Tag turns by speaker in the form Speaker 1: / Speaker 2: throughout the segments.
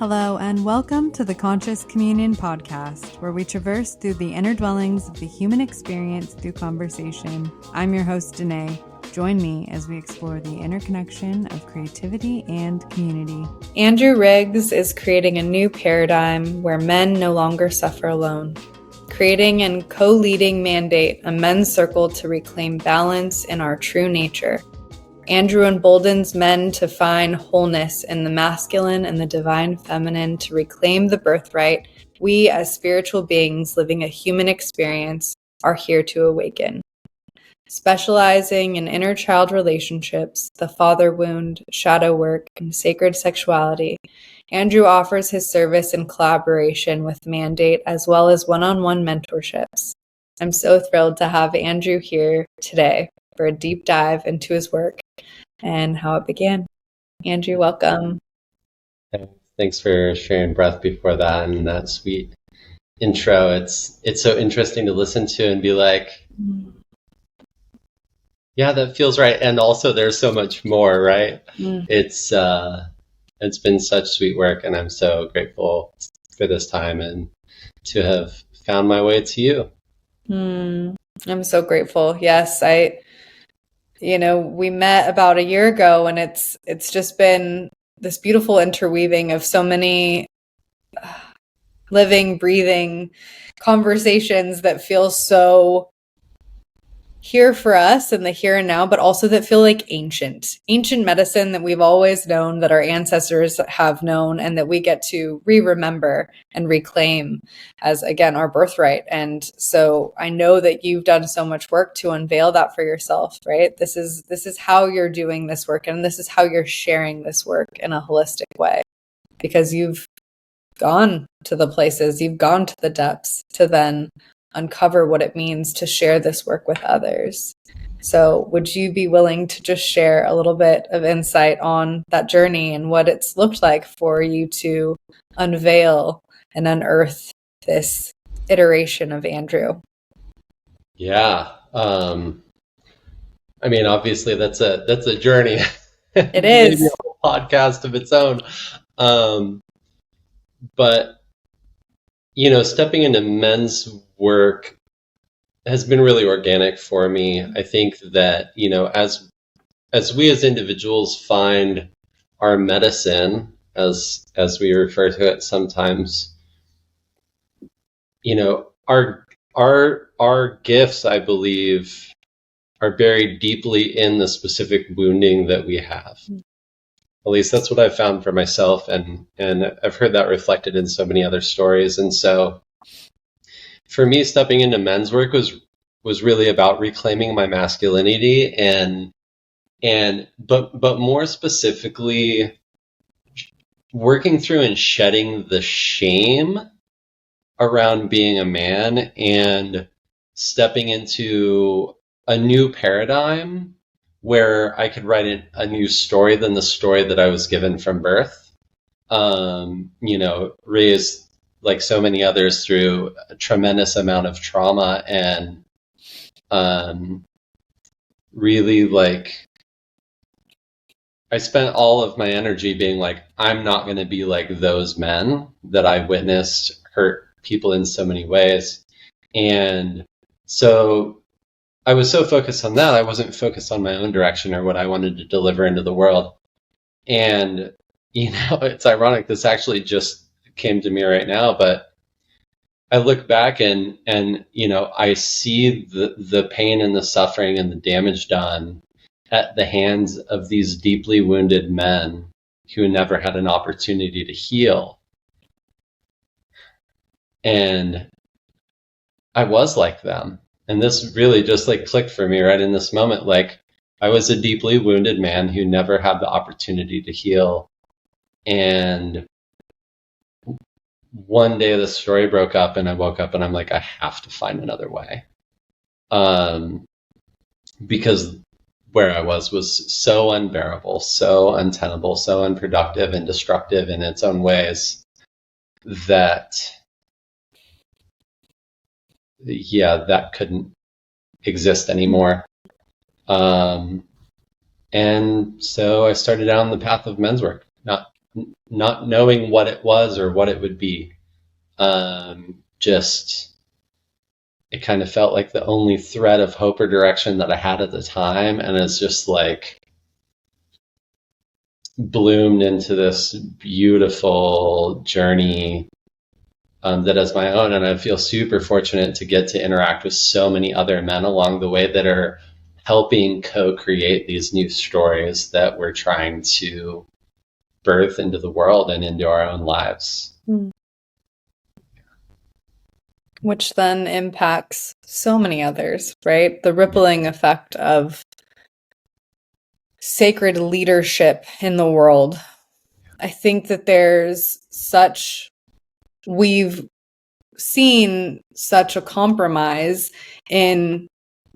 Speaker 1: Hello, and welcome to the Conscious Communion podcast, where we traverse through the inner dwellings of the human experience through conversation. I'm your host, Danae. Join me as we explore the interconnection of creativity and community. Andrew Riggs is creating a new paradigm where men no longer suffer alone. Creating and co-leading mandate a men's circle to reclaim balance in our true nature. Andrew emboldens men to find wholeness in the masculine and the divine feminine to reclaim the birthright. We, as spiritual beings living a human experience, are here to awaken. Specializing in inner child relationships, the father wound, shadow work, and sacred sexuality, Andrew offers his service in collaboration with Mandate as well as one-on-one mentorships. I'm so thrilled to have Andrew here today for a deep dive into his work and how it began. Andrew, welcome.
Speaker 2: Thanks for sharing breath before that and that sweet intro. It's so interesting to listen to and be like, yeah, that feels right. And also there's so much more, right? It's been such sweet work, and I'm so grateful for this time and to have found my way to you.
Speaker 1: I'm so grateful. Yes, we met about a year ago, and it's just been this beautiful interweaving of so many living, breathing conversations that feel so here for us in the here and now, but also that feel like ancient medicine that we've always known, that our ancestors have known, and that we get to re-remember and reclaim as, again, our birthright. And so I know that you've done so much work to unveil that for yourself, right? This is how you're doing this work, and this is how you're sharing this work in a holistic way, because you've gone to the places, you've gone to the depths to then uncover what it means to share this work with others. So would you be willing to just share a little bit of insight on that journey and what it's looked like for you to unveil and unearth this iteration of Andrew?
Speaker 2: Yeah. Obviously that's a journey.
Speaker 1: It is.
Speaker 2: Maybe a whole podcast of its own. But stepping into men's work has been really organic for me. I think that, as we as individuals find our medicine, as we refer to it sometimes, our gifts, I believe, are buried deeply in the specific wounding that we have. At least that's what I've found for myself, and I've heard that reflected in so many other stories. And so for me, stepping into men's work was really about reclaiming my masculinity but more specifically working through and shedding the shame around being a man and stepping into a new paradigm where I could write a new story than the story that I was given from birth. Raised like so many others through a tremendous amount of trauma, and really, like, I spent all of my energy being like, I'm not going to be like those men that I witnessed hurt people in so many ways. And so I was so focused on that, I wasn't focused on my own direction or what I wanted to deliver into the world. And, it's ironic, this actually just came to me right now, but I look back and I see the pain and the suffering and the damage done at the hands of these deeply wounded men who never had an opportunity to heal. And I was like them. And this really just clicked for me right in this moment. Like, I was a deeply wounded man who never had the opportunity to heal. And one day the story broke up, and I woke up and I'm like, I have to find another way. Because where I was so unbearable, so untenable, so unproductive and destructive in its own ways that that couldn't exist anymore. And so I started down the path of men's work, not not knowing what it was or what it would be. Just, it kind of felt like the only thread of hope or direction that I had at the time. And it's just like bloomed into this beautiful journey that is my own. And I feel super fortunate to get to interact with so many other men along the way that are helping co-create these new stories that we're trying to birth into the world and into our own lives.
Speaker 1: Which then impacts so many others, right? The rippling effect of sacred leadership in the world. I think that we've seen such a compromise in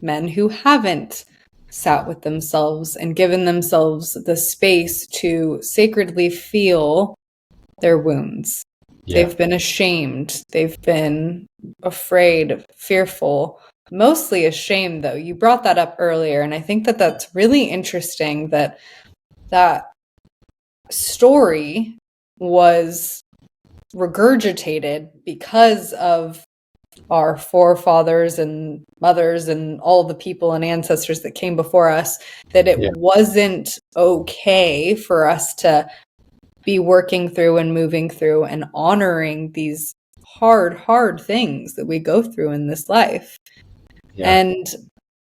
Speaker 1: men who haven't sat with themselves and given themselves the space to sacredly feel their wounds. Yeah. They've been ashamed. They've been afraid, fearful, mostly ashamed, though. You brought that up earlier, and I think that that's really interesting that story was regurgitated because of our forefathers and mothers and all the people and ancestors that came before us, that it wasn't okay for us to be working through and moving through and honoring these hard things that we go through in this life. Yeah. And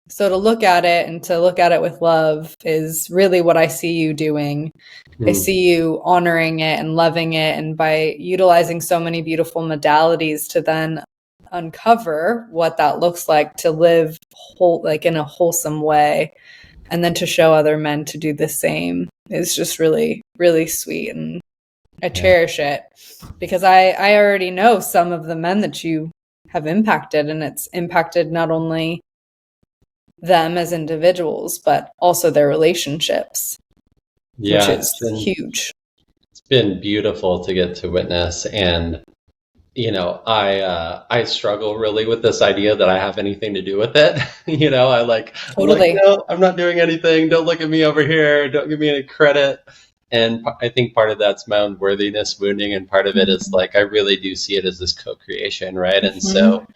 Speaker 1: so to look at it with love is really what I see you doing. I see you honoring it and loving it, and by utilizing so many beautiful modalities to then uncover what that looks like to live in a wholesome way, and then to show other men to do the same is just really, really sweet. And I cherish it because I already know some of the men that you have impacted, and it's impacted not only them as individuals, but also their relationships, which is huge.
Speaker 2: It's been beautiful to get to witness. And, you know, I struggle really with this idea that I have anything to do with it. You know, I'm like, no, I'm not doing anything. Don't look at me over here. Don't give me any credit. And I think part of that's my own worthiness wounding. And part of it is like, I really do see it as this co-creation, right? And so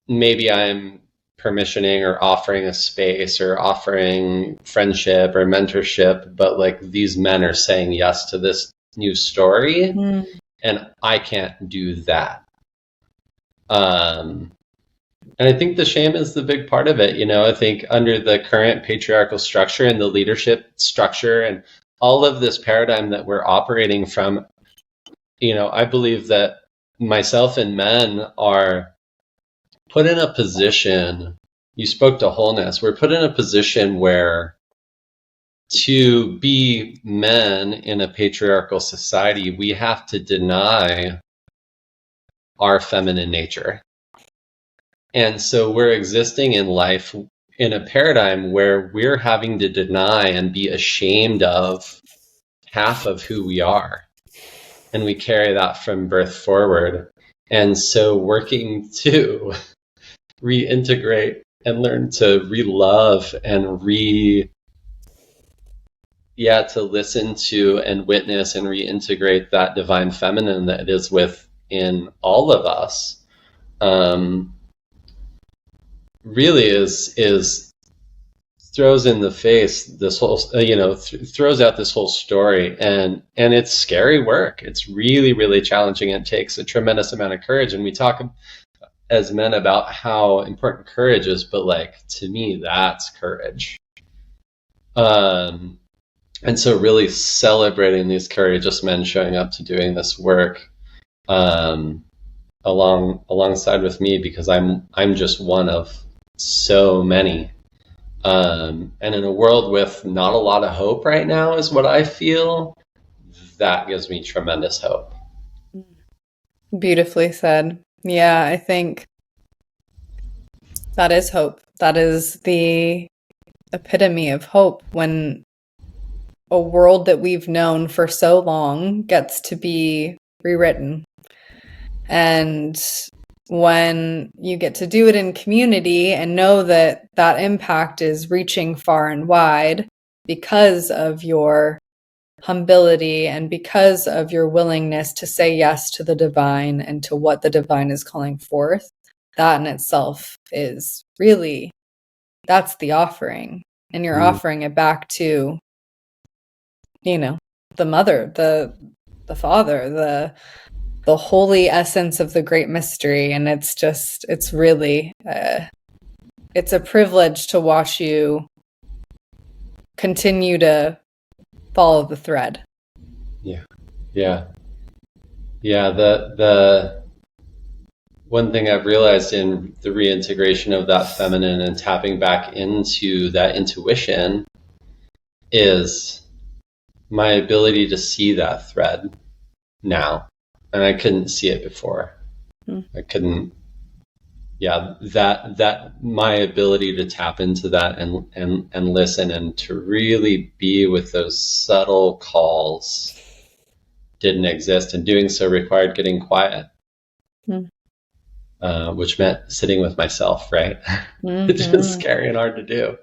Speaker 2: maybe I'm permissioning or offering a space or offering friendship or mentorship, but like these men are saying yes to this new story, and I can't do that. And I think the shame is the big part of it. You know, I think under the current patriarchal structure and the leadership structure and all of this paradigm that we're operating from, you know, I believe that myself and men are put in a position, you spoke to wholeness, we're put in a position where to be men in a patriarchal society, we have to deny our feminine nature. And so we're existing in life in a paradigm where we're having to deny and be ashamed of half of who we are. And we carry that from birth forward. And so working to reintegrate and learn to re-love and to listen to and witness and reintegrate that divine feminine that is within all of us, really is throws in the face this whole, throws out this whole story, and it's scary work. It's really, really challenging. It takes a tremendous amount of courage, and we talk as men about how important courage is, but like, to me, that's courage. And so really celebrating these courageous men showing up to doing this work alongside with me, because I'm just one of so many. And in a world with not a lot of hope right now is what I feel, that gives me tremendous hope.
Speaker 1: Beautifully said. Yeah, I think that is hope. That is the epitome of hope, when a world that we've known for so long gets to be rewritten. And when you get to do it in community and know that that impact is reaching far and wide because of your humility and because of your willingness to say yes to the divine and to what the divine is calling forth, that in itself is really, that's the offering. And you're offering it back to, the mother, the father, the holy essence of the great mystery. And it's really, it's a privilege to watch you continue to follow the thread.
Speaker 2: Yeah. The one thing I've realized in the reintegration of that feminine and tapping back into that intuition is my ability to see that thread now. And I couldn't see it before. I couldn't. Yeah, that my ability to tap into that and listen and to really be with those subtle calls didn't exist, and doing so required getting quiet, which meant sitting with myself, right? Which is scary and hard to do.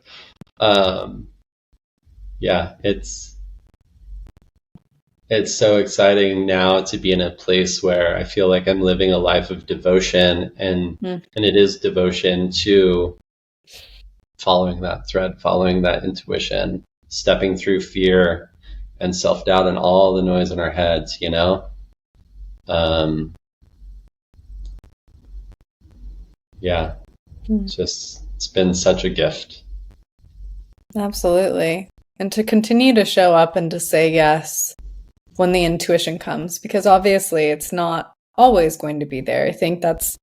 Speaker 2: It's so exciting now to be in a place where I feel like I'm living a life of devotion, and it is devotion to following that thread, following that intuition, stepping through fear and self-doubt and all the noise in our heads, it's been such a gift.
Speaker 1: Absolutely. And to continue to show up and to say yes when the intuition comes, because obviously it's not always going to be there. I think that's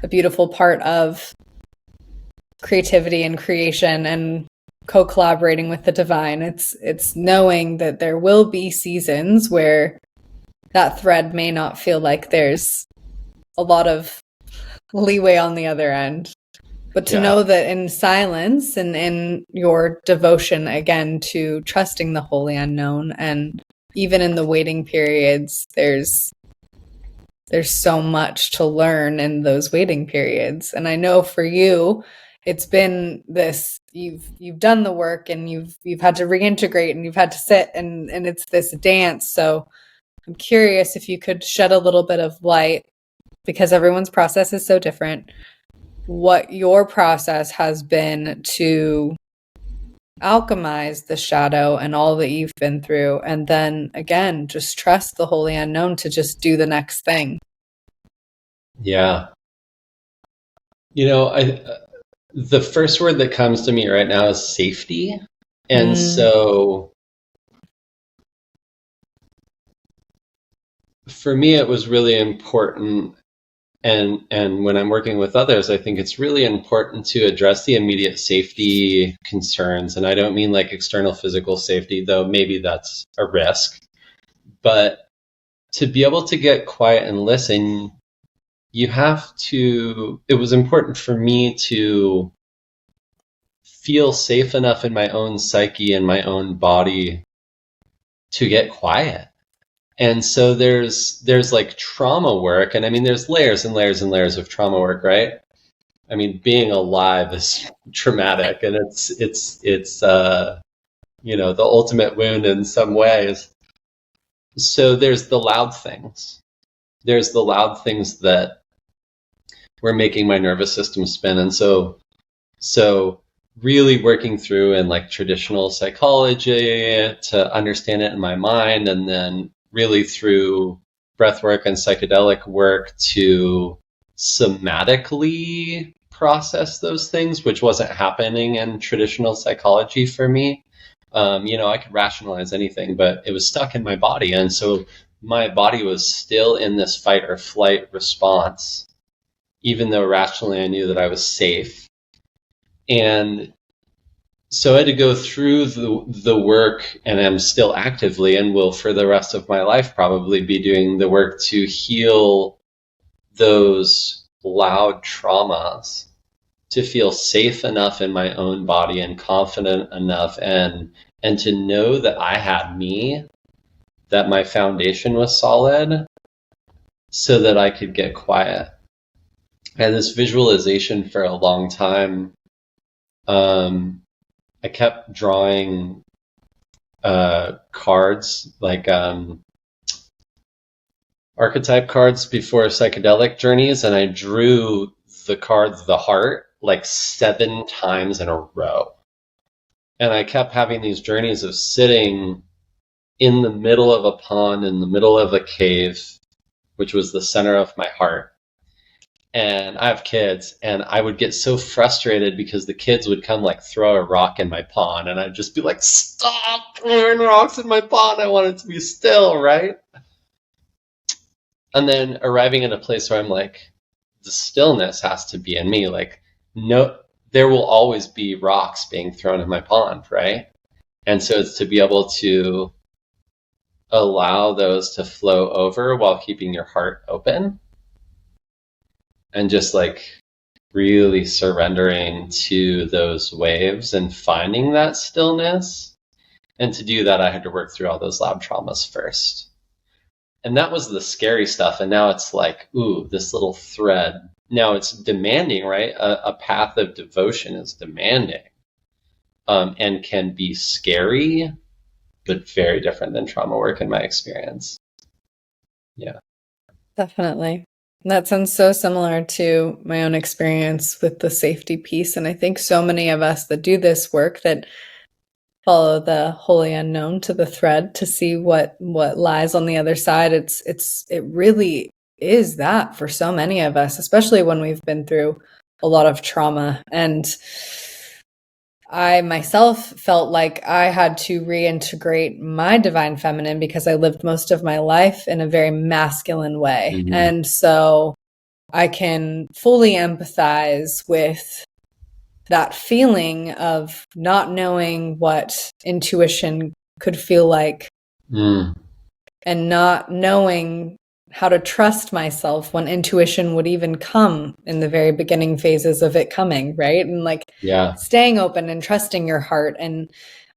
Speaker 1: a beautiful part of creativity and creation and co-collaborating with the divine. It's knowing that there will be seasons where that thread may not feel like there's a lot of leeway on the other end. But to know that in silence and in your devotion, again, to trusting the holy unknown, and even in the waiting periods, there's so much to learn in those waiting periods. And I know for you, it's been this, you've done the work and you've had to reintegrate and you've had to sit and it's this dance. So I'm curious if you could shed a little bit of light, because everyone's process is so different, what your process has been to alchemize the shadow and all that you've been through. And then again, just trust the holy unknown to just do the next thing.
Speaker 2: Yeah. The first word that comes to me right now is safety. And so for me, it was really important. And when I'm working with others, I think it's really important to address the immediate safety concerns. And I don't mean like external physical safety, though maybe that's a risk. But to be able to get quiet and listen, it was important for me to feel safe enough in my own psyche and my own body to get quiet. And so there's like trauma work, and I mean there's layers and layers and layers of trauma work, right? I mean, being alive is traumatic, and it's the ultimate wound in some ways. So there's the loud things. There's the loud things that were making my nervous system spin, and so really working through in like traditional psychology to understand it in my mind, and then really through breath work and psychedelic work to somatically process those things, which wasn't happening in traditional psychology for me. I could rationalize anything, but it was stuck in my body. And so my body was still in this fight or flight response, even though rationally I knew that I was safe. And so I had to go through the work, and I'm still actively and will for the rest of my life probably be doing the work to heal those loud traumas, to feel safe enough in my own body and confident enough and to know that I had me, that my foundation was solid, so that I could get quiet. I had this visualization for a long time. I kept drawing cards, like archetype cards before psychedelic journeys, and I drew the card the heart like 7 times in a row. And I kept having these journeys of sitting in the middle of a pond, in the middle of a cave, which was the center of my heart. And I have kids, and I would get so frustrated because the kids would come like throw a rock in my pond, and I'd just be like, stop throwing rocks in my pond. I want it to be still, right? And then arriving at a place where I'm like, the stillness has to be in me. Like, no, there will always be rocks being thrown in my pond, right? And so it's to be able to allow those to flow over while keeping your heart open, and just like really surrendering to those waves and finding that stillness. And to do that, I had to work through all those lab traumas first. And that was the scary stuff. And now it's like, ooh, this little thread. Now it's demanding, right? A path of devotion is demanding, and can be scary, but very different than trauma work in my experience. Yeah.
Speaker 1: Definitely. That sounds so similar to my own experience with the safety piece. And I think so many of us that do this work that follow the wholly unknown to the thread to see what lies on the other side. It really is that for so many of us, especially when we've been through a lot of trauma. And I myself felt like I had to reintegrate my divine feminine because I lived most of my life in a very masculine way.
Speaker 2: Mm-hmm.
Speaker 1: And so I can fully empathize with that feeling of not knowing what intuition could feel like, and not knowing how to trust myself when intuition would even come in the very beginning phases of it coming, right? And like staying open and trusting your heart and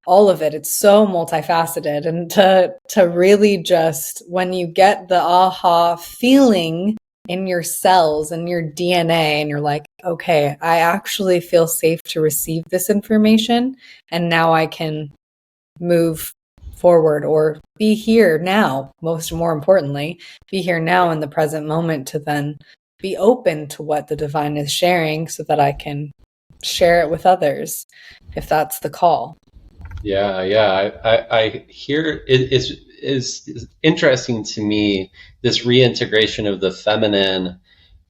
Speaker 1: all of it. It's so multifaceted. And to really just, when you get the aha feeling in your cells and your DNA, and you're like, okay, I actually feel safe to receive this information, and now I can move forward or be here now. More importantly, be here now in the present moment to then be open to what the divine is sharing so that I can share it with others if that's the call.
Speaker 2: Yeah. I hear it is interesting to me, this reintegration of the feminine.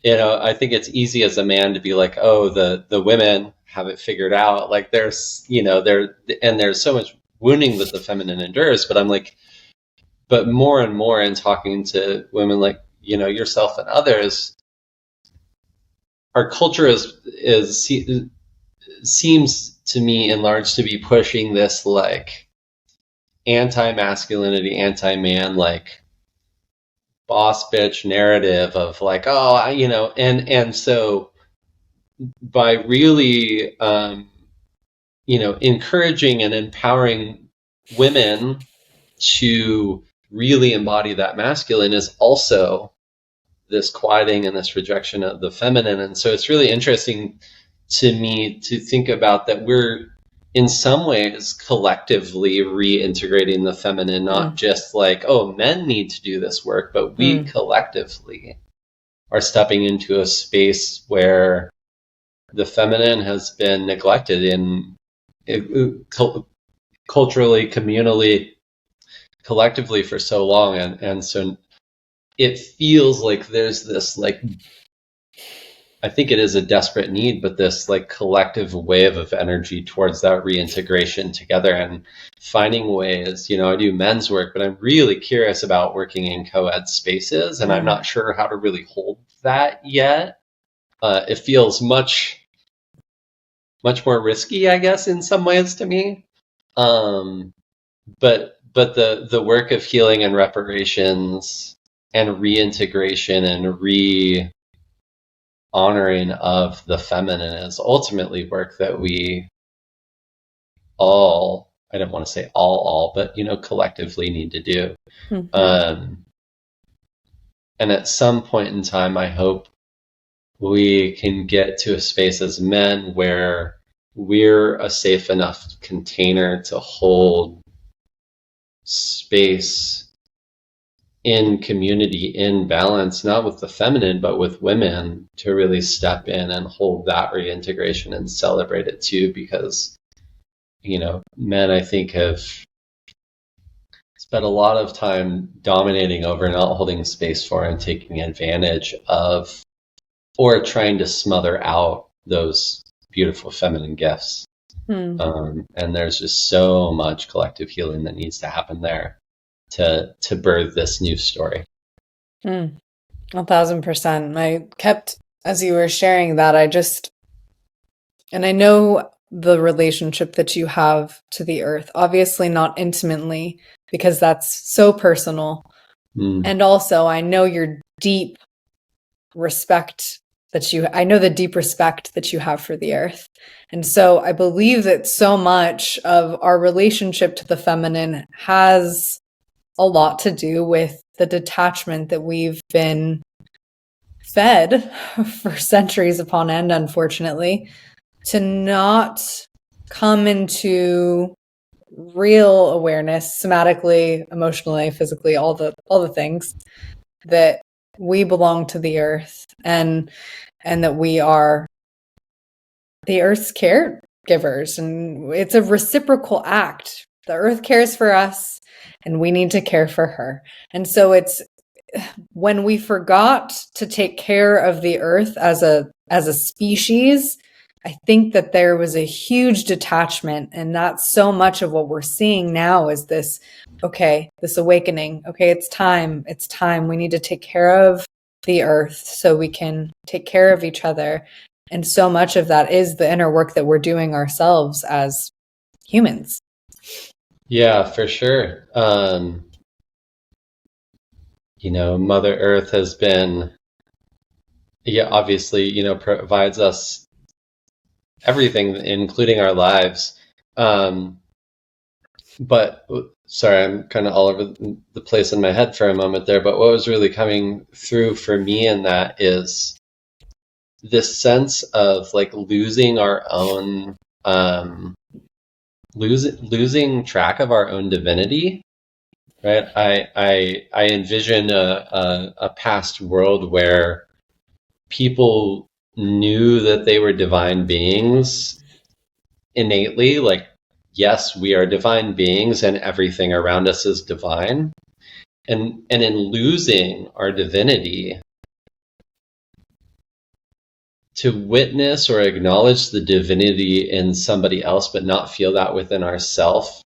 Speaker 2: I think it's easy as a man to be like, oh, the women have it figured out. Like there's so much wounding that the feminine endures. But I'm like, but more and more in talking to women like, yourself and others, our culture seems to me in large to be pushing this like anti-masculinity, anti-man, like boss bitch narrative of like, oh, and so by really encouraging and empowering women to really embody that masculine is also this quieting and this rejection of the feminine. And so it's really interesting to me to think about that we're in some ways collectively reintegrating the feminine, not just like, oh, men need to do this work, but we collectively are stepping into a space where the feminine has been neglected in culturally, communally, collectively for so long. And so it feels like there's this like, I think it is a desperate need, but this like collective wave of energy towards that reintegration together and finding ways. I do men's work, but I'm really curious about working in co-ed spaces, and I'm not sure how to really hold that yet. It feels much more risky, I guess, in some ways to me. But the work of healing and reparations and reintegration and honoring of the feminine is ultimately work that we all, I don't want to say all, but collectively need to do. And at some point in time, I hope we can get to a space as men where we're a safe enough container to hold space in community, in balance, not with the feminine, but with women, to really step in and hold that reintegration and celebrate it too. Because, men, I think, have spent a lot of time dominating over, not holding space for, and taking advantage of, or trying to smother out those beautiful feminine gifts. And there's just so much collective healing that needs to happen there to birth this new story.
Speaker 1: 1,000%. I kept, as you were sharing that, and I know the relationship that you have to the earth, obviously not intimately, because that's so personal. And also I know your deep respect I know the deep respect that you have for the earth. And so I believe that so much of our relationship to the feminine has a lot to do with the detachment that we've been fed for centuries upon end, unfortunately, to not come into real awareness, somatically, emotionally, physically, all the things, that we belong to the earth, and that we are the earth's caregivers, and it's a reciprocal act. The earth cares for us, and we need to care for her. And so it's when we forgot to take care of the earth as a species, I think that there was a huge detachment, and that's so much of what we're seeing now is this awakening. Okay, it's time. We need to take care of the earth so we can take care of each other. And so much of that is the inner work that we're doing ourselves as humans.
Speaker 2: Yeah, for sure. Mother Earth has been, obviously, provides us everything, including our lives. But sorry, I'm kind of all over the place in my head for a moment there. But what was really coming through for me in that is this sense of like losing our own, losing track of our own divinity. Right. I envision a past world where people knew that they were divine beings innately, like, yes, we are divine beings and everything around us is divine. And in losing our divinity, to witness or acknowledge the divinity in somebody else, but not feel that within ourselves,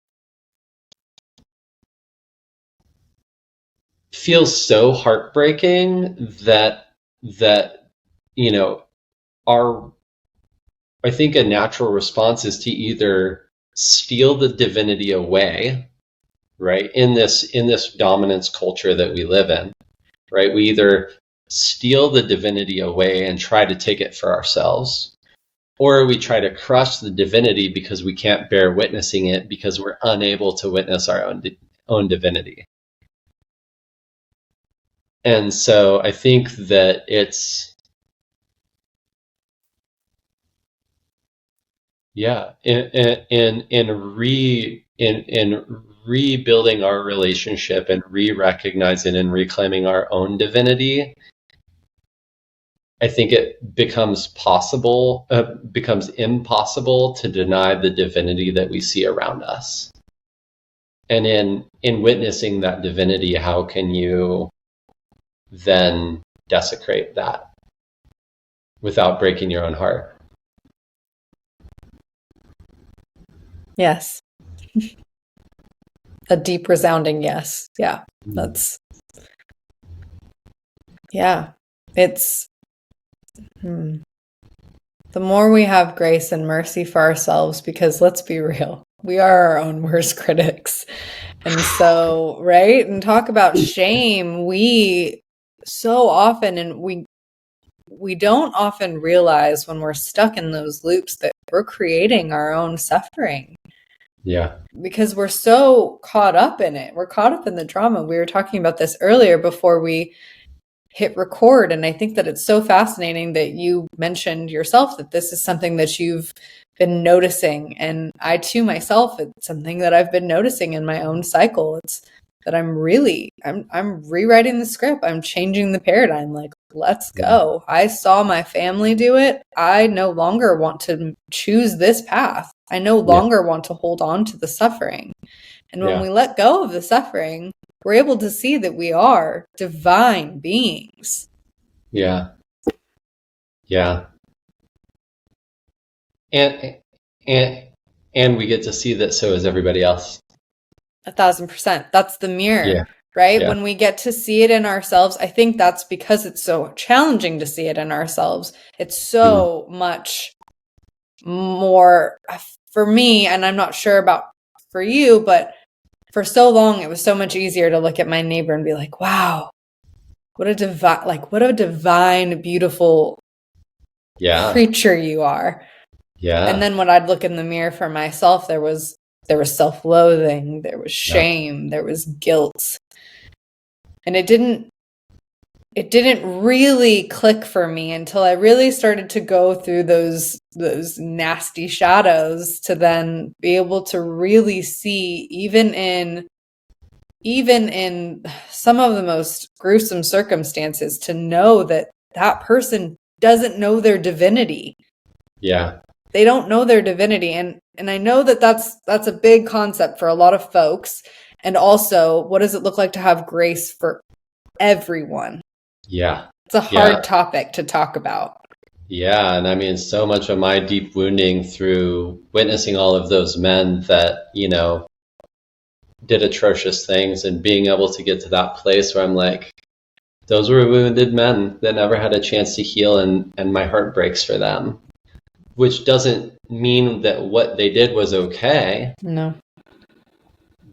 Speaker 2: feels so heartbreaking that I think a natural response is to either steal the divinity away, right? In this dominance culture that we live in, right? We either steal the divinity away and try to take it for ourselves, or we try to crush the divinity because we can't bear witnessing it because we're unable to witness our own divinity. And so I think that it's, in rebuilding our relationship and re-recognizing and reclaiming our own divinity, I think it becomes impossible to deny the divinity that we see around us. And in witnessing that divinity, how can you then desecrate that without breaking your own heart?
Speaker 1: Yes. A deep resounding yes. Yeah. It's the more we have grace and mercy for ourselves, because let's be real, we are our own worst critics. And so, right? And talk about shame. We so often, and we don't often realize when we're stuck in those loops that we're creating our own suffering.
Speaker 2: Yeah.
Speaker 1: Because we're so caught up in it. We're caught up in the drama. We were talking about this earlier before we hit record. And I think that it's so fascinating that you mentioned yourself that this is something that you've been noticing. And I too myself, it's something that I've been noticing in my own cycle. It's that I'm rewriting the script. I'm changing the paradigm. Like, let's go. I saw my family do it. I no longer want to choose this path. I no longer want to hold on to the suffering. And when we let go of the suffering, we're able to see that we are divine beings.
Speaker 2: Yeah. Yeah. And we get to see that so is everybody else.
Speaker 1: 1,000%. That's the mirror, right? Yeah. When we get to see it in ourselves, I think that's because it's so challenging to see it in ourselves. It's so much more for me, and I'm not sure about for you, but for so long, it was so much easier to look at my neighbor and be like, wow, what a divine, beautiful creature you are. Yeah. And then when I'd look in the mirror for myself, there was self-loathing, there was shame, there was guilt. And it didn't really click for me until I really started to go through those nasty shadows to then be able to really see, even in some of the most gruesome circumstances, to know that person doesn't know their divinity. Yeah. They don't know their divinity. And I know that that's a big concept for a lot of folks. And also, what does it look like to have grace for everyone? Yeah. It's a hard topic to talk about. Yeah. And I mean, so much of my deep wounding through witnessing all of those men that, did atrocious things, and being able to get to that place where I'm like, those were wounded men that never had a chance to heal, and my heart breaks for them. Which doesn't mean that what they did was okay. No.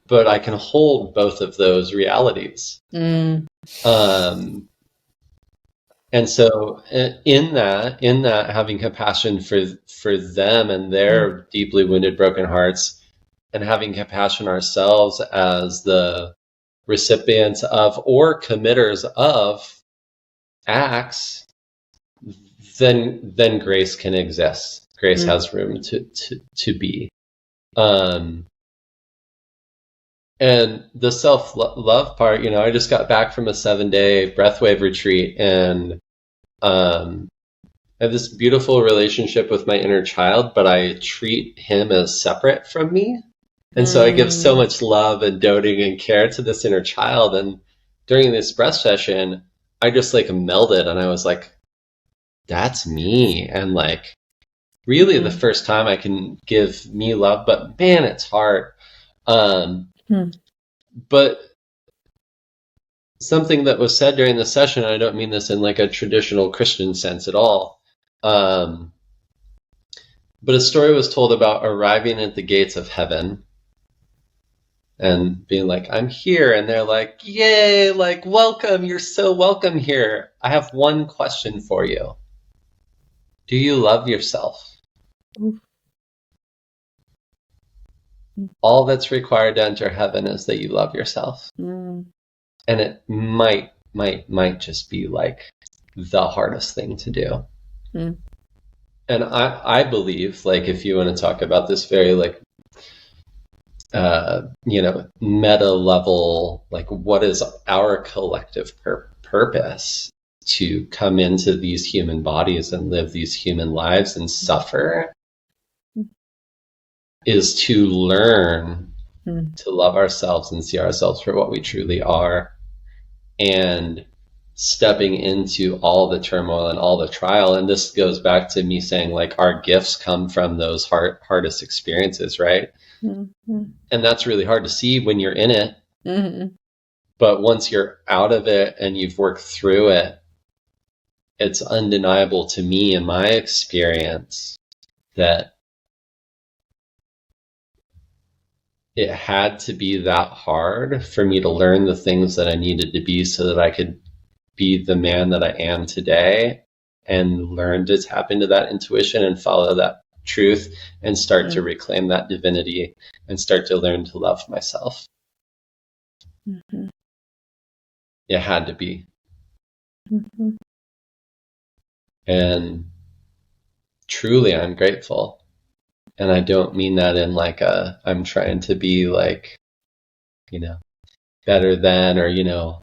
Speaker 1: But I can hold both of those realities. And so in that having compassion for them and their deeply wounded, broken hearts, and having compassion ourselves as the recipients of or committers of acts, then grace can exist. Grace has room to be. And the self-love part, I just got back from a 7-day breathwave retreat, and I have this beautiful relationship with my inner child, but I treat him as separate from me. And so I give so much love and doting and care to this inner child. And during this breath session, I just melded, and I was like, that's me. And really the first time I can give me love, but man, it's hard. But something that was said during the session, and I don't mean this in a traditional Christian sense at all, but a story was told about arriving at the gates of heaven and being like, I'm here. And they're like, yay, welcome. You're so welcome here. I have one question for you. Do you love yourself? All that's required to enter heaven is that you love yourself. And it might just be the hardest thing to do. And I believe, if you want to talk about this very meta level, what is our collective purpose to come into these human bodies and live these human lives and suffer, is to learn to love ourselves and see ourselves for what we truly are, and stepping into all the turmoil and all the trial. And this goes back to me saying our gifts come from those hardest experiences, right? And that's really hard to see when you're in it. But once you're out of it and you've worked through it, it's undeniable to me in my experience that it had to be that hard for me to learn the things that I needed to be so that I could be the man that I am today, and learn to tap into that intuition and follow that truth and start to reclaim that divinity and start to learn to love myself. It had to be. Mm-hmm.
Speaker 2: And truly, I'm grateful. And I don't mean that in like I'm trying to be like, better than, or,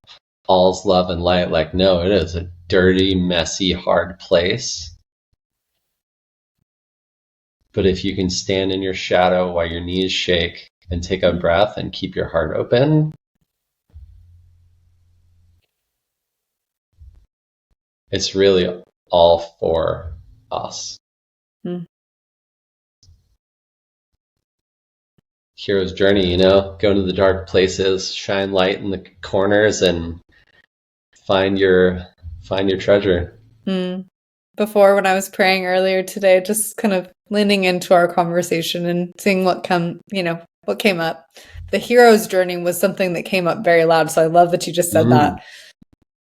Speaker 2: all's love and light. Like, no, it is a dirty, messy, hard place. But if you can stand in your shadow while your knees shake and take a breath and keep your heart open, it's really all for us.
Speaker 1: Mm.
Speaker 2: Hero's journey, go into the dark places, shine light in the corners, and find your treasure.
Speaker 1: Before, when I was praying earlier today, just kind of leaning into our conversation and seeing what came up. The hero's journey was something that came up very loud. So I love that you just said that.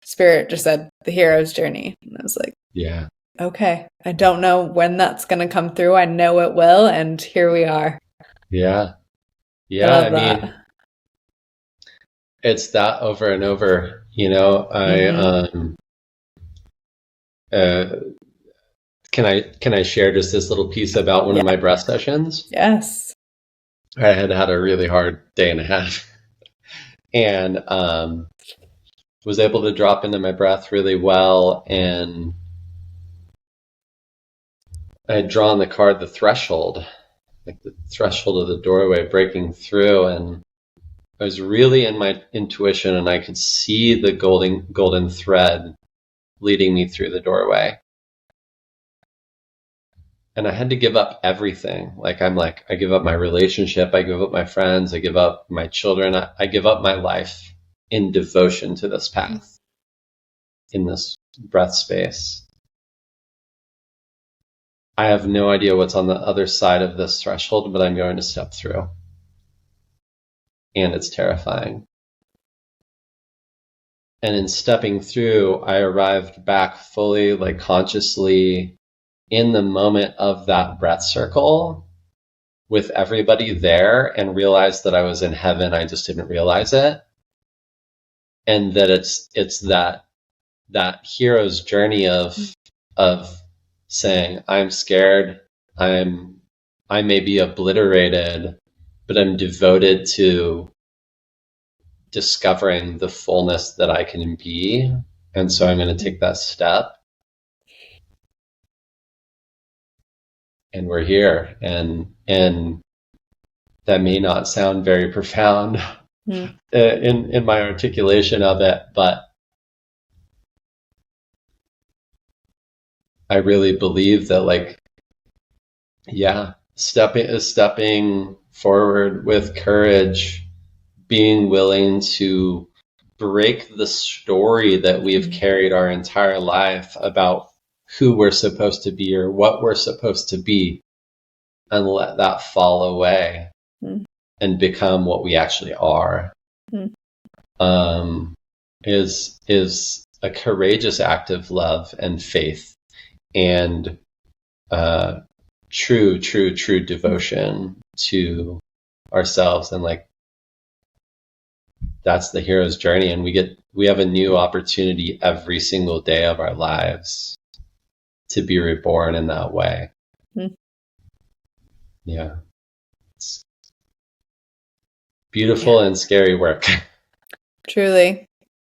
Speaker 1: Spirit just said the hero's journey. And I was like,
Speaker 2: yeah.
Speaker 1: Okay. I don't know when that's going to come through. I know it will. And here we are.
Speaker 2: Yeah. Yeah.
Speaker 1: I love that.
Speaker 2: It's that over and over, can I share just this little piece about one of my breath sessions?
Speaker 1: Yes.
Speaker 2: I had a really hard day and a half, and was able to drop into my breath really well. And I had drawn the card, the threshold, like the threshold of the doorway, breaking through. And I was really in my intuition, and I could see the golden thread leading me through the doorway. And I had to give up everything. I give up my relationship, I give up my friends, I give up my children, I give up my life in devotion to this path, in this breath space. I have no idea what's on the other side of this threshold, but I'm going to step through. And it's terrifying. And in stepping through, I arrived back fully, consciously in the moment of that breath circle with everybody there, and realized that I was in heaven. I just didn't realize it. And that it's that hero's journey of saying, I'm scared, I may be obliterated, but I'm devoted to discovering the fullness that I can be. And so I'm going to take that step. And we're here. And that may not sound very profound in my articulation of it, but I really believe that, stepping forward with courage, being willing to break the story that we've carried our entire life about who we're supposed to be or what we're supposed to be, and let that fall away and become what we actually are, is a courageous act of love and faith, and true devotion to ourselves. And that's the hero's journey. And we have a new opportunity every single day of our lives to be reborn in that way. Yeah. It's beautiful and scary work.
Speaker 1: Truly.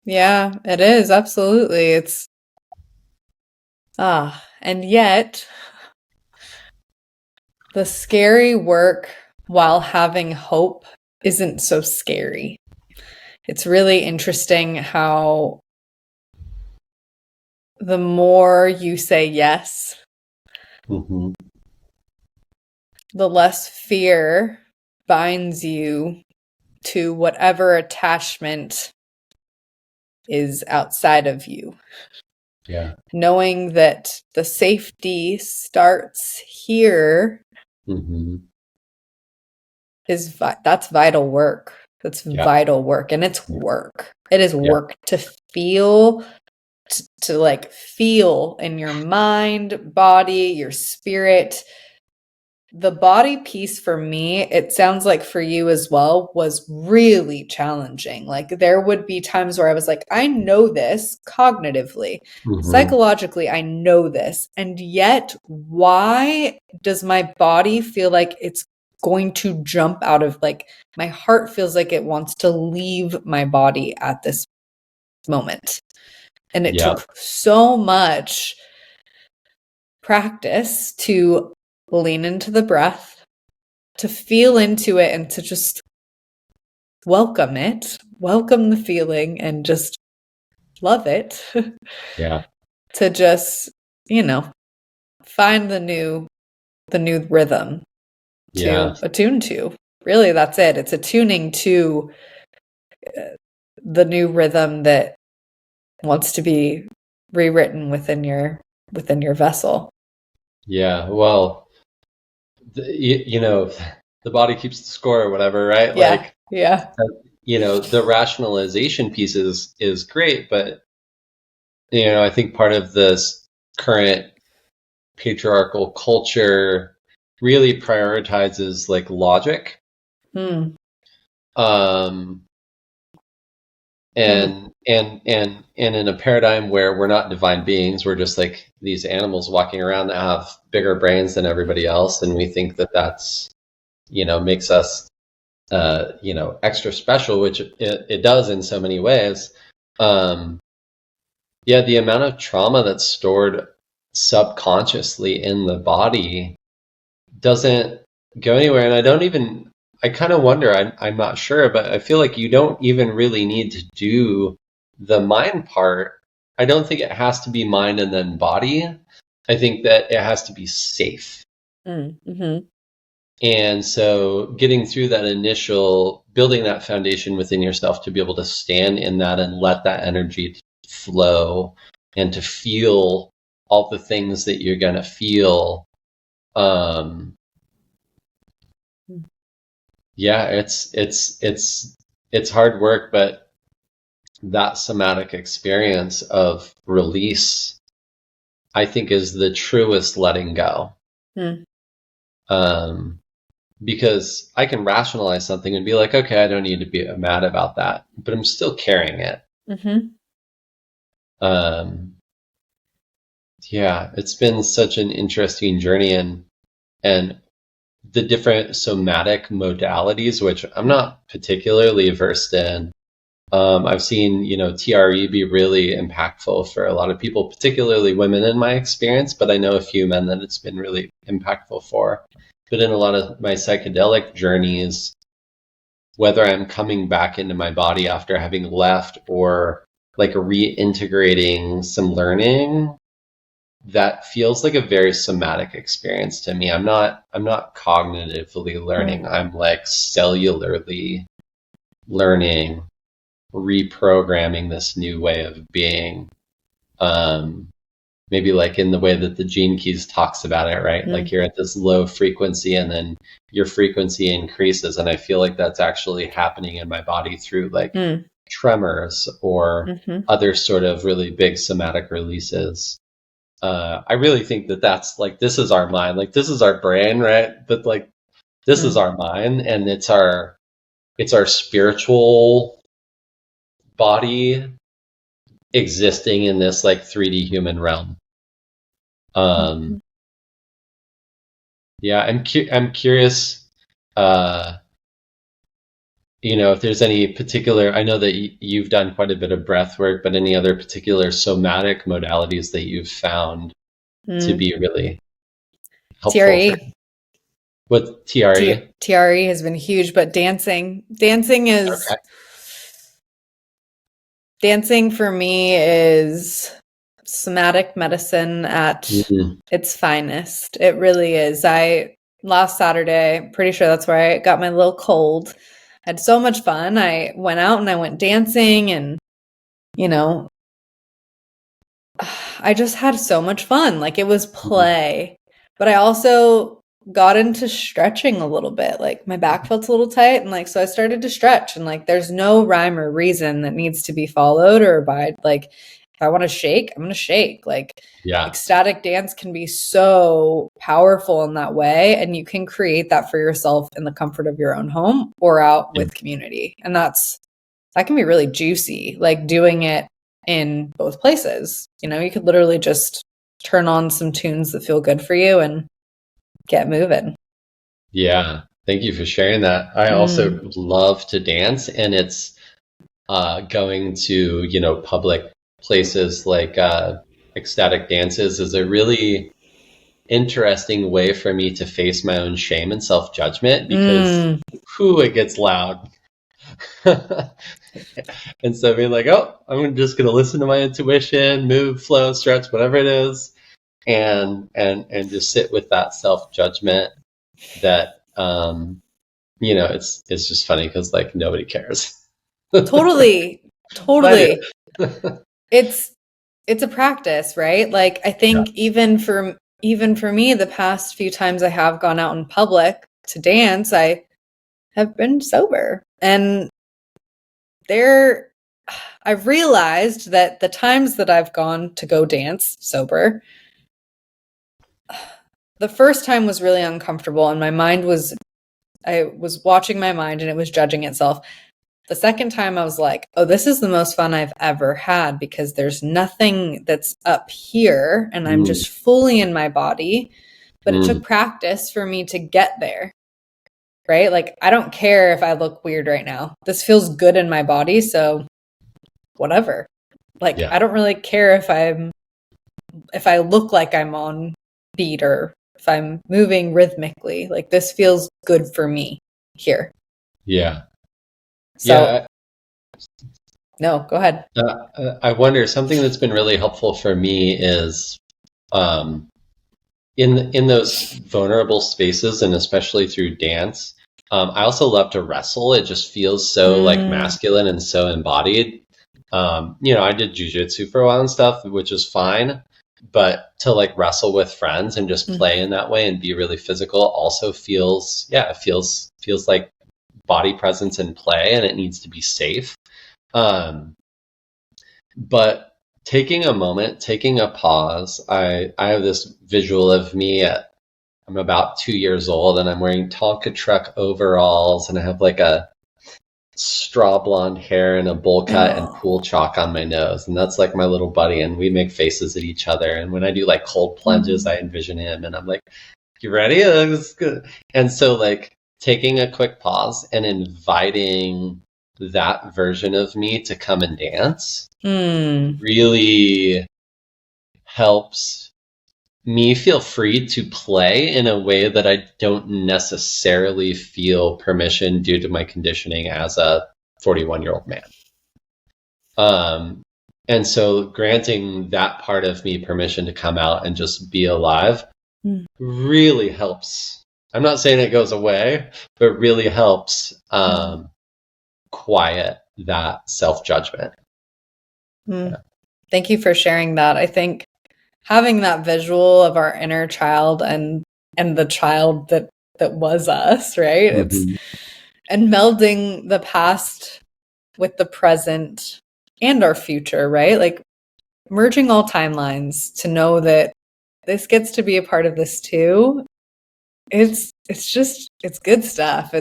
Speaker 1: Yeah, it is. Absolutely. It's, and yet the scary work while having hope isn't so scary. It's really interesting how the more you say yes, the less fear binds you to whatever attachment is outside of you.
Speaker 2: Yeah.
Speaker 1: Knowing that the safety starts here that's vital work. That's vital work. And it's work. It is work to feel, to feel in your mind, body, your spirit, the body piece for me, it sounds like for you as well, was really challenging. Like there would be times where I was like, I know this cognitively, psychologically, I know this. And yet, why does my body feel like it's going to jump out of, like, my heart feels like it wants to leave my body at this moment? And it took so much practice to lean into the breath, to feel into it, and to just welcome the feeling and just love it.
Speaker 2: Yeah.
Speaker 1: To just, find the new rhythm to attune to. Really, that's it. It's attuning to the new rhythm that wants to be rewritten within your vessel.
Speaker 2: Yeah. Well, the body keeps the score or whatever, right? The rationalization piece is great, but I think part of this current patriarchal culture really prioritizes like logic. And in a paradigm where we're not divine beings, we're just like these animals walking around that have bigger brains than everybody else, and we think that that's makes us extra special, which it does in so many ways. The amount of trauma that's stored subconsciously in the body doesn't go anywhere. And I kind of wonder, I'm not sure, but I feel like you don't even really need to do the mind part. I don't think it has to be mind and then body. I think that it has to be safe. And so getting through that initial, building that foundation within yourself to be able to stand in that and let that energy flow and to feel all the things that you're going to feel. It's hard work, but that somatic experience of release, I think, is the truest letting go. Because I can rationalize something and be like, okay, I don't need to be mad about that, but I'm still carrying it. It's been such an interesting journey, and the different somatic modalities, which I'm not particularly versed in. I've seen, TRE be really impactful for a lot of people, particularly women in my experience, but I know a few men that it's been really impactful for. But in a lot of my psychedelic journeys, whether I'm coming back into my body after having left or like reintegrating some learning, that feels like a very somatic experience to me. I'm not cognitively learning. I'm like cellularly learning, reprogramming this new way of being. Maybe like in the way that the Gene Keys talks about it, right? Like you're at this low frequency and then your frequency increases. And I feel like that's actually happening in my body through like tremors or other sort of really big somatic releases. I really think that that's like, this is our mind, like this is our brain, right? But like, this is our mind, and it's our spiritual body existing in this like 3D human realm. I'm curious, if there's any particular, I know that you've done quite a bit of breath work, but any other particular somatic modalities that you've found to be really helpful?
Speaker 1: TRE.
Speaker 2: What TRE?
Speaker 1: TRE has been huge, but dancing is, dancing for me is somatic medicine at its finest. It really is. Last Saturday, pretty sure that's where I got my little cold. I had so much fun. I went out and I went dancing, and I just had so much fun. Like it was play, but I also got into stretching a little bit. Like my back felt a little tight, and like so I started to stretch, and like there's no rhyme or reason that needs to be followed or abide. Like If I want to shake, I'm going to shake. Like,
Speaker 2: Yeah.
Speaker 1: ecstatic dance can be so powerful in that way. And you can create that for yourself in the comfort of your own home or out with community. And that can be really juicy, like doing it in both places. You know, you could literally just turn on some tunes that feel good for you and get moving.
Speaker 2: Yeah. Thank you for sharing that. I also love to dance, and it's going to, public places like ecstatic dances is a really interesting way for me to face my own shame and self-judgment, because it gets loud. And so being like, oh, I'm just going to listen to my intuition, move, flow, stretch, whatever it is, and just sit with that self-judgment that, it's just funny because like nobody cares.
Speaker 1: Totally. It's a practice, right? Like, I think even for me, the past few times I have gone out in public to dance, I have been sober. And I've realized that the times that I've gone to go dance sober, the first time was really uncomfortable, and I was watching my mind and it was judging itself. The second time I was like, oh, this is the most fun I've ever had, because there's nothing that's up here and I'm just fully in my body. But it took practice for me to get there, right? Like, I don't care if I look weird right now. This feels good in my body, so whatever. Like, I don't really care if I look like I'm on beat or if I'm moving rhythmically. Like, this feels good for me here.
Speaker 2: Yeah.
Speaker 1: So, no, go ahead.
Speaker 2: I wonder, something that's been really helpful for me is in those vulnerable spaces, and especially through dance. I also love to wrestle. It just feels so like masculine and so embodied. I did jujitsu for a while and stuff, which is fine. But to like wrestle with friends and just play in that way and be really physical also feels like body presence and play, and it needs to be safe. But taking a moment, taking a pause, I have this visual of me I'm about 2 years old, and I'm wearing Tonka truck overalls, and I have like a straw blonde hair and a bowl cut and pool chalk on my nose. And that's like my little buddy, and we make faces at each other. And when I do like cold plunges, I envision him, and I'm like, you ready? That's good. And so like taking a quick pause and inviting that version of me to come and dance really helps me feel free to play in a way that I don't necessarily feel permission due to my conditioning as a 41-year-old man. And so granting that part of me permission to come out and just be alive really helps. I'm not saying it goes away, but really helps quiet that self-judgment.
Speaker 1: Thank you for sharing that. I think having that visual of our inner child and the child that was us, right? And melding the past with the present and our future, right? Like merging all timelines to know that this gets to be a part of this too. It's good stuff.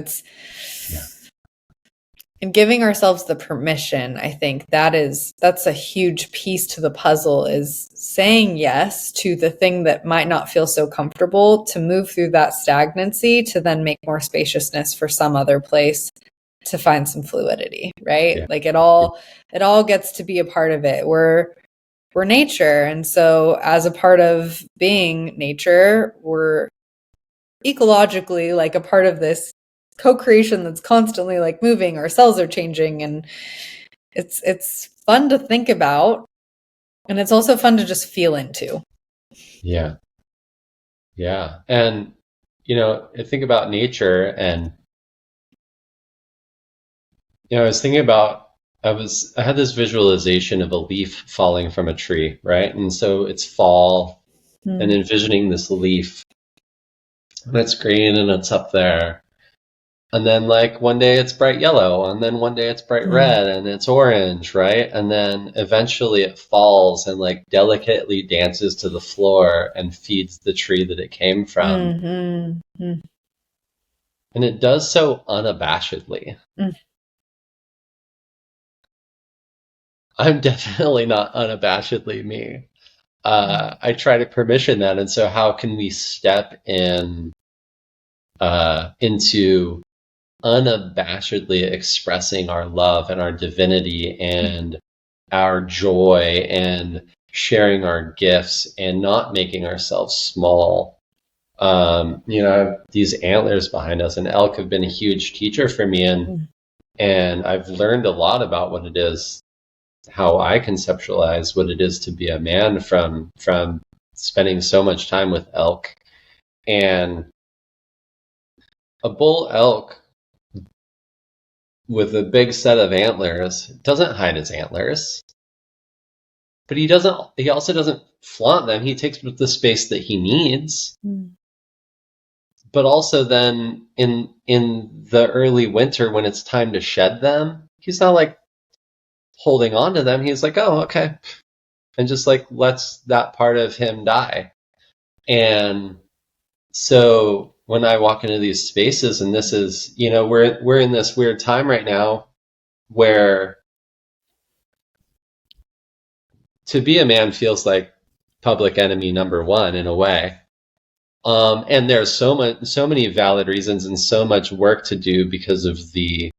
Speaker 1: And giving ourselves the permission, I think that's a huge piece to the puzzle, is saying yes to the thing that might not feel so comfortable, to move through that stagnancy, to then make more spaciousness for some other place, to find some fluidity, right? Yeah. Like it all gets to be a part of it. We're nature. And so as a part of being nature, we're ecologically like a part of this co-creation that's constantly like moving. Our cells are changing, and it's fun to think about, and it's also fun to just feel into.
Speaker 2: Yeah. And I think about nature, and I was thinking about, I had this visualization of a leaf falling from a tree, right? And so it's fall, and envisioning this leaf, and it's green and it's up there. And then like one day it's bright yellow, and then one day it's bright red, and it's orange, right? And then eventually it falls and like delicately dances to the floor and feeds the tree that it came from. And it does so unabashedly. I'm definitely not unabashedly me. I try to permission that. And so how can we step in into unabashedly expressing our love and our divinity and our joy and sharing our gifts and not making ourselves small? I have these antlers behind us, and elk have been a huge teacher for me, and I've learned a lot about what it is, how I conceptualize what it is to be a man from spending so much time with elk. And a bull elk with a big set of antlers doesn't hide his antlers, but he also doesn't flaunt them. He takes the space that he needs. But also then in the early winter, when it's time to shed them, he's not like holding on to them. He's like, oh, okay. And just like lets that part of him die. And so when I walk into these spaces, and this is, we're in this weird time right now where to be a man feels like public enemy number one in a way. And there's so many valid reasons and so much work to do because of the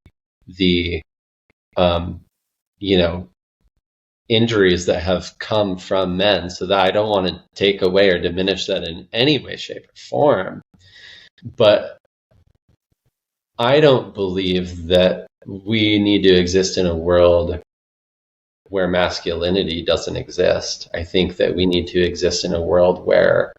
Speaker 2: injuries that have come from men, so that I don't want to take away or diminish that in any way, shape, or form. But I don't believe that we need to exist in a world where masculinity doesn't exist. I think that we need to exist in a world where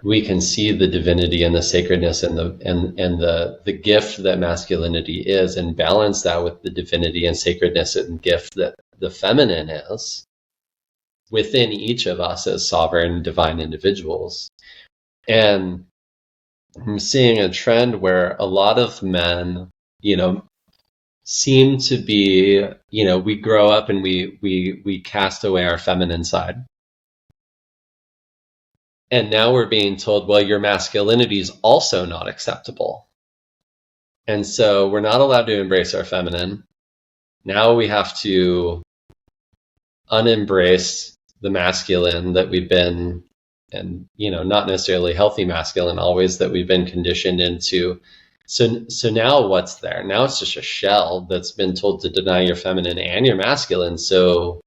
Speaker 2: we can see the divinity and the sacredness and the gift that masculinity is, and balance that with the divinity and sacredness and gift that the feminine is within each of us as sovereign divine individuals. And I'm seeing a trend where a lot of men, seem to be, we grow up and we cast away our feminine side. And now we're being told, well, your masculinity is also not acceptable. And so we're not allowed to embrace our feminine. Now we have to unembrace the masculine that we've been, and, not necessarily healthy masculine always, that we've been conditioned into. So now what's there? Now it's just a shell that's been told to deny your feminine and your masculine. So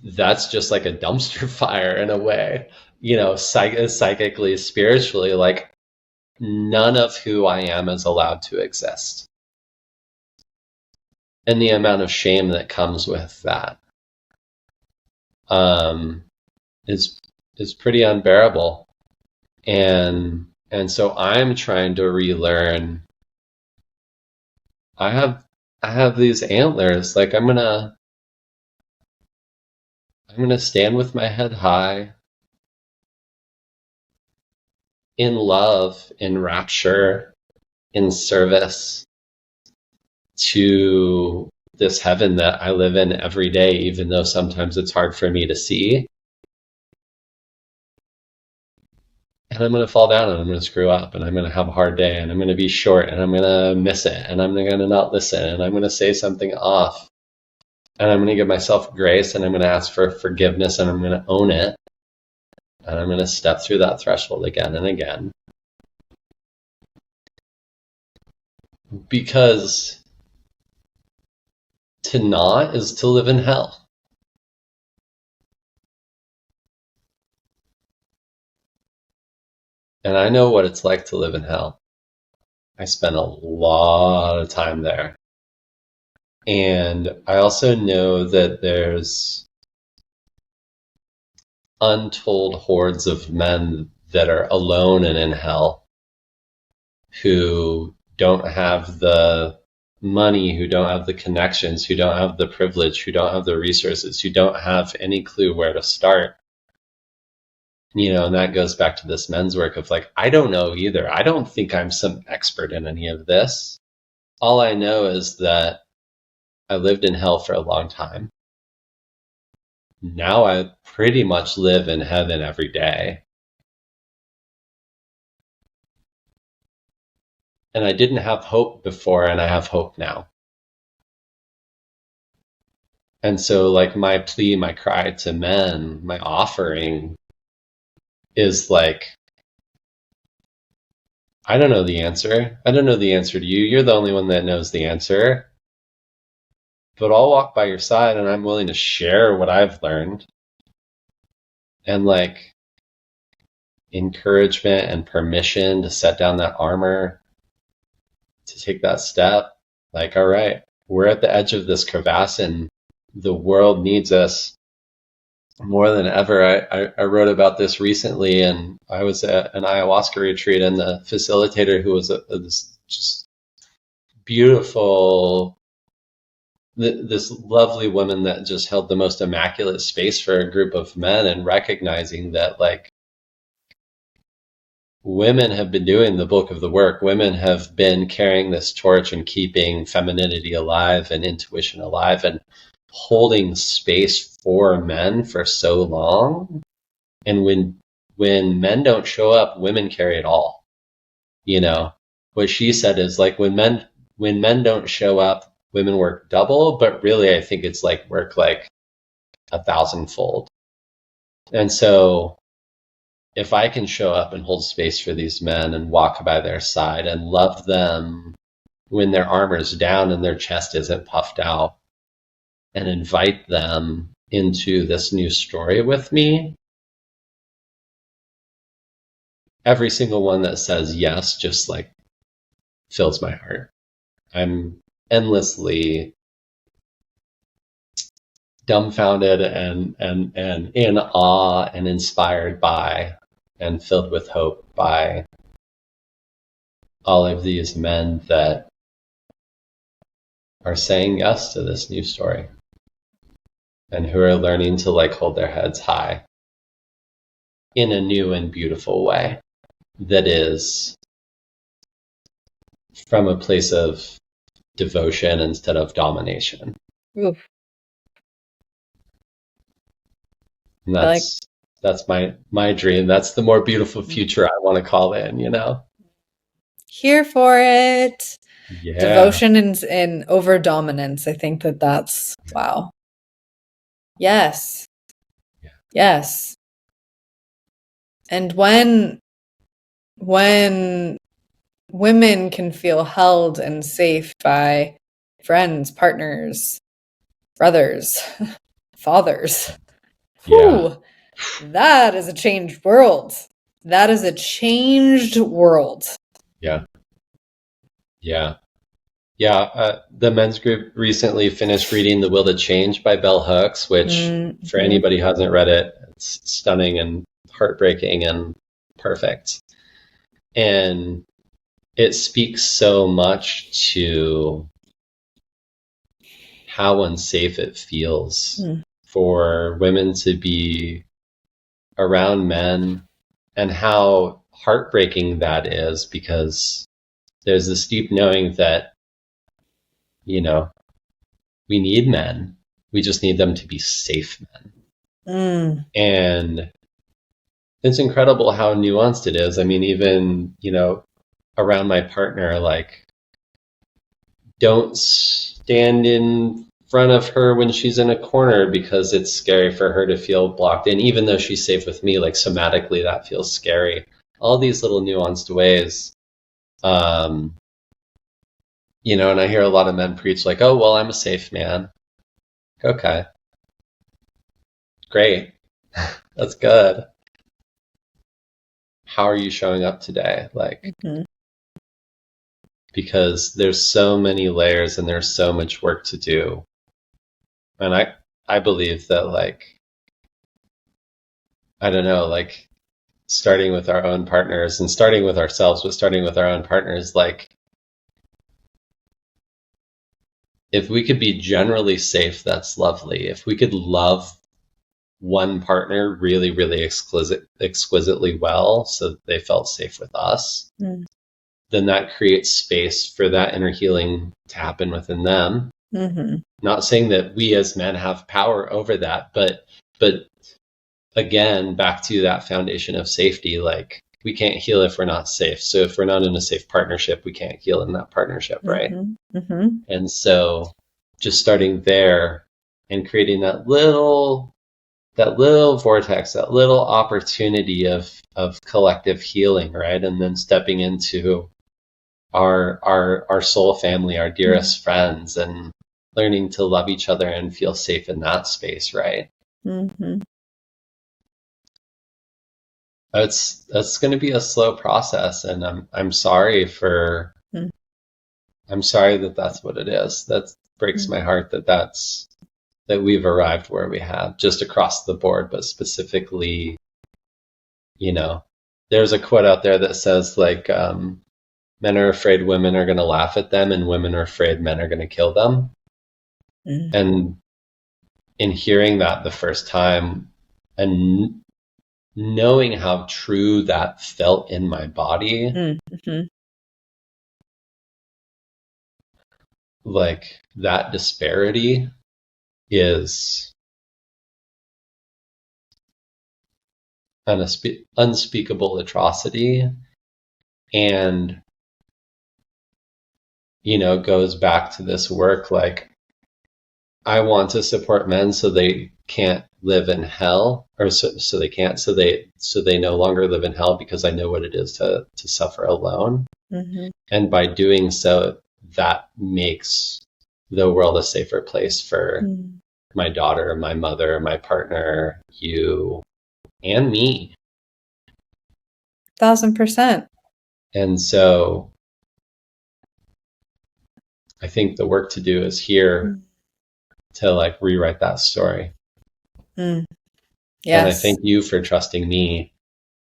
Speaker 2: that's just like a dumpster fire in a way, psychically, spiritually, like none of who I am is allowed to exist. And the amount of shame that comes with that is pretty unbearable. And so I'm trying to relearn. I have these antlers, like I'm gonna stand with my head high in love, in rapture, in service to this heaven that I live in every day, even though sometimes it's hard for me to see. And I'm going to fall down, and I'm going to screw up, and I'm going to have a hard day, and I'm going to be short, and I'm going to miss it, and I'm going to not listen, and I'm going to say something off. And I'm going to give myself grace, and I'm going to ask for forgiveness, and I'm going to own it. And I'm going to step through that threshold again and again. Because to not is to live in hell. And I know what it's like to live in hell. I spent a lot of time there. And I also know that there's untold hordes of men that are alone and in hell, who don't have the money, who don't have the connections, who don't have the privilege, who don't have the resources, who don't have any clue where to start. And that goes back to this men's work of like, I don't know either. I don't think I'm some expert in any of this. All I know is that I lived in hell for a long time. Now I pretty much live in heaven every day. And I didn't have hope before, and I have hope now. And so like my plea, my cry to men, my offering is like, I don't know the answer. I don't know the answer to you. You're the only one that knows the answer. But I'll walk by your side, and I'm willing to share what I've learned. And like encouragement and permission to set down that armor, to take that step. Like, all right, we're at the edge of this crevasse and the world needs us more than ever. I wrote about this recently, and I was at an ayahuasca retreat, and the facilitator, who was this just beautiful, this lovely woman that just held the most immaculate space for a group of men, and recognizing that like women have been doing the bulk of the work. Women have been carrying this torch and keeping femininity alive and intuition alive and holding space for men for so long. And when men don't show up, women carry it all. What she said is like, when men don't show up, women work double, but really I think it's like work like 1,000-fold. And so if I can show up and hold space for these men and walk by their side and love them when their armor's down and their chest isn't puffed out, and invite them into this new story with me, every single one that says yes just like fills my heart. I'm endlessly dumbfounded and in awe and inspired by and filled with hope by all of these men that are saying yes to this new story and who are learning to like hold their heads high in a new and beautiful way that is from a place of devotion instead of domination.
Speaker 1: Oof.
Speaker 2: And that's my dream. That's the more beautiful future I want to call in,
Speaker 1: Here for it.
Speaker 2: Yeah.
Speaker 1: Devotion and over dominance. I think that's wow. Yes.
Speaker 2: Yeah.
Speaker 1: Yes. And when women can feel held and safe by friends, partners, brothers, fathers, whew, that is a changed world. That is a changed world.
Speaker 2: Yeah. The men's group recently finished reading The Will to Change by Bell Hooks, which for anybody who hasn't read it, it's stunning and heartbreaking and perfect. And it speaks so much to how unsafe it feels for women to be around men, and how heartbreaking that is, because there's this deep knowing that, we need men. We just need them to be safe men. And it's incredible how nuanced it is. I mean, even, around my partner, like, don't stand in front of her when she's in a corner because it's scary for her to feel blocked in, even though she's safe with me. Like, somatically, that feels scary. All these little nuanced ways. And I hear a lot of men preach like, oh, well, I'm a safe man. Okay. Great. That's good. How are you showing up today? Like, because there's so many layers and there's so much work to do. And I believe that, like, I don't know, like, starting with our own partners and starting with ourselves, but starting with our own partners, like, if we could be generally safe, that's lovely. If we could love one partner really, really exquisitely well so that they felt safe with us, then that creates space for that inner healing to happen within them. Not saying that we as men have power over that, but again, back to that foundation of safety, like we can't heal if we're not safe. So if we're not in a safe partnership, we can't heal in that partnership, right? And so just starting there and creating that little vortex, that little opportunity of collective healing, right? And then stepping into our soul family, our dearest friends, and learning to love each other and feel safe in that space, right? That's going to be a slow process, and I'm sorry I'm sorry that that's what it is. That breaks my heart that we've arrived where we have, just across the board, but specifically, there's a quote out there that says like, men are afraid women are going to laugh at them, and women are afraid men are going to kill them. And in hearing that the first time and knowing how true that felt in my body, like that disparity is an unspeakable atrocity, and goes back to this work. Like, I want to support men so they can't live in hell, or so they no longer live in hell, because I know what it is to suffer alone. And by doing so, that makes the world a safer place for my daughter, my mother, my partner, you, and me.
Speaker 1: 1000%.
Speaker 2: And so I think the work to do is here to like rewrite that story.
Speaker 1: Yes.
Speaker 2: And I thank you for trusting me,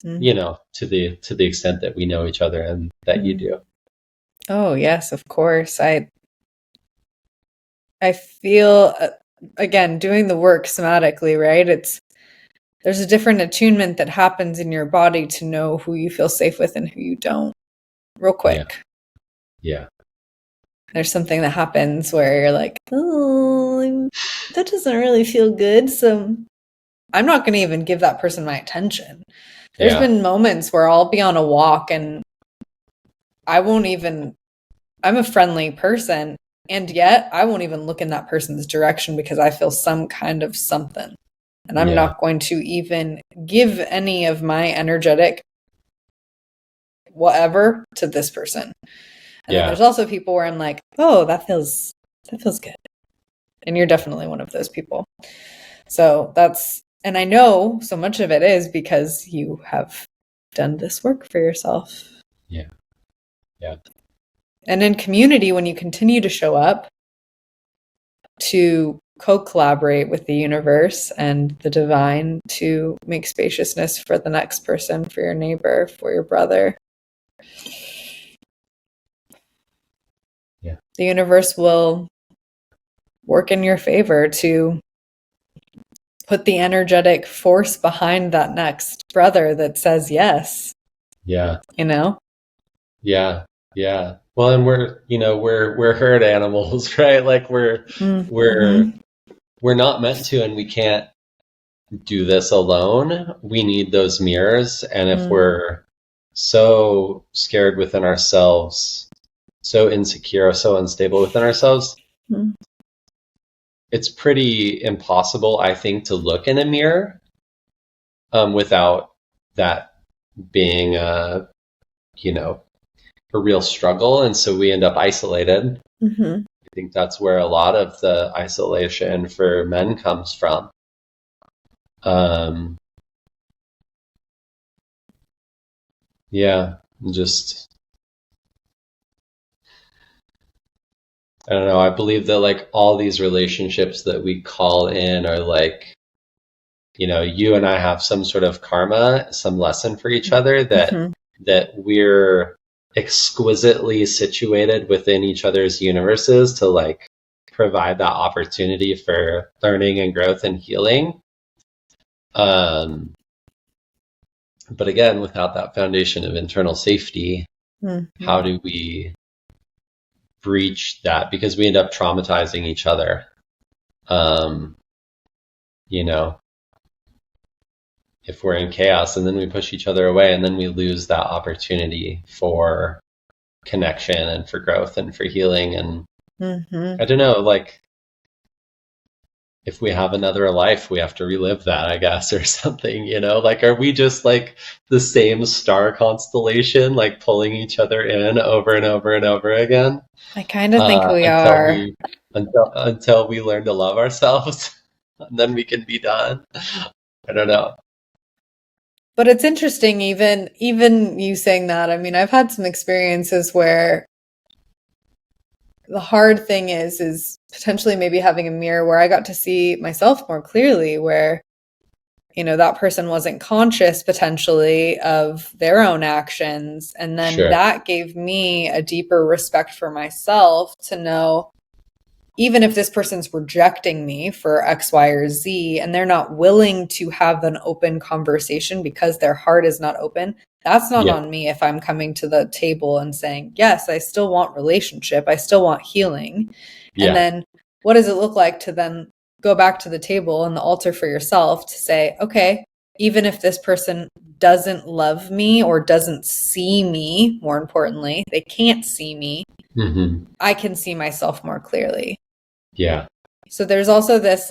Speaker 2: to the extent that we know each other and that you do.
Speaker 1: Oh, yes, of course. I feel, again, doing the work somatically, right? There's a different attunement that happens in your body to know who you feel safe with and who you don't, real quick.
Speaker 2: Yeah.
Speaker 1: There's something that happens where you're like, oh, that doesn't really feel good, so I'm not going to even give that person my attention. There's been moments where I'll be on a walk and I'm a friendly person, and yet I won't even look in that person's direction because I feel some kind of something. And I'm not going to even give any of my energetic whatever to this person. And then there's also people where I'm like, oh, that feels good. And you're definitely one of those people. So and I know so much of it is because you have done this work for yourself.
Speaker 2: Yeah.
Speaker 1: And in community, when you continue to show up to co-collaborate with the universe and the divine to make spaciousness for the next person, for your neighbor, for your brother, the universe will work in your favor to put the energetic force behind that next brother that says yes.
Speaker 2: Yeah.
Speaker 1: Yeah.
Speaker 2: Well, and we're herd animals, right? Like we're not meant to, and we can't do this alone. We need those mirrors. And if we're so scared within ourselves, so insecure, so unstable within ourselves, it's pretty impossible, I think, to look in a mirror without that being a real struggle. And so we end up isolated. I think that's where a lot of the isolation for men comes from. Just, I don't know. I believe that like all these relationships that we call in are like, you and I have some sort of karma, some lesson for each other that we're exquisitely situated within each other's universes to like provide that opportunity for learning and growth and healing. But again, without that foundation of internal safety, how
Speaker 1: Mm-hmm.
Speaker 2: do we breach that? Because we end up traumatizing each other. You know, if we're in chaos and then we push each other away and then we lose that opportunity for connection and for growth and for healing. And
Speaker 1: Mm-hmm.
Speaker 2: I don't know, like, if we have another life, we have to relive that, I guess, or something, you know? Like, are we just like the same star constellation, like pulling each other in over and over and over again,
Speaker 1: I kind of think we are.
Speaker 2: until we learn to love ourselves, and then we can be done. I don't know.
Speaker 1: But it's interesting, even you saying that. I mean, I've had some experiences where the hard thing is potentially maybe having a mirror where I got to see myself more clearly, where, that person wasn't conscious potentially of their own actions. And then
Speaker 2: Sure.
Speaker 1: that gave me a deeper respect for myself to know, even if this person's rejecting me for X, Y, or Z, and they're not willing to have an open conversation because their heart is not open, that's not
Speaker 2: Yeah.
Speaker 1: on me if I'm coming to the table and saying, yes, I still want relationship. I still want healing. And
Speaker 2: Yeah.
Speaker 1: then what does it look like to then go back to the table and the altar for yourself to say, okay, even if this person doesn't love me or doesn't see me, more importantly, they can't see me, I can see myself more clearly.
Speaker 2: Yeah.
Speaker 1: So there's also this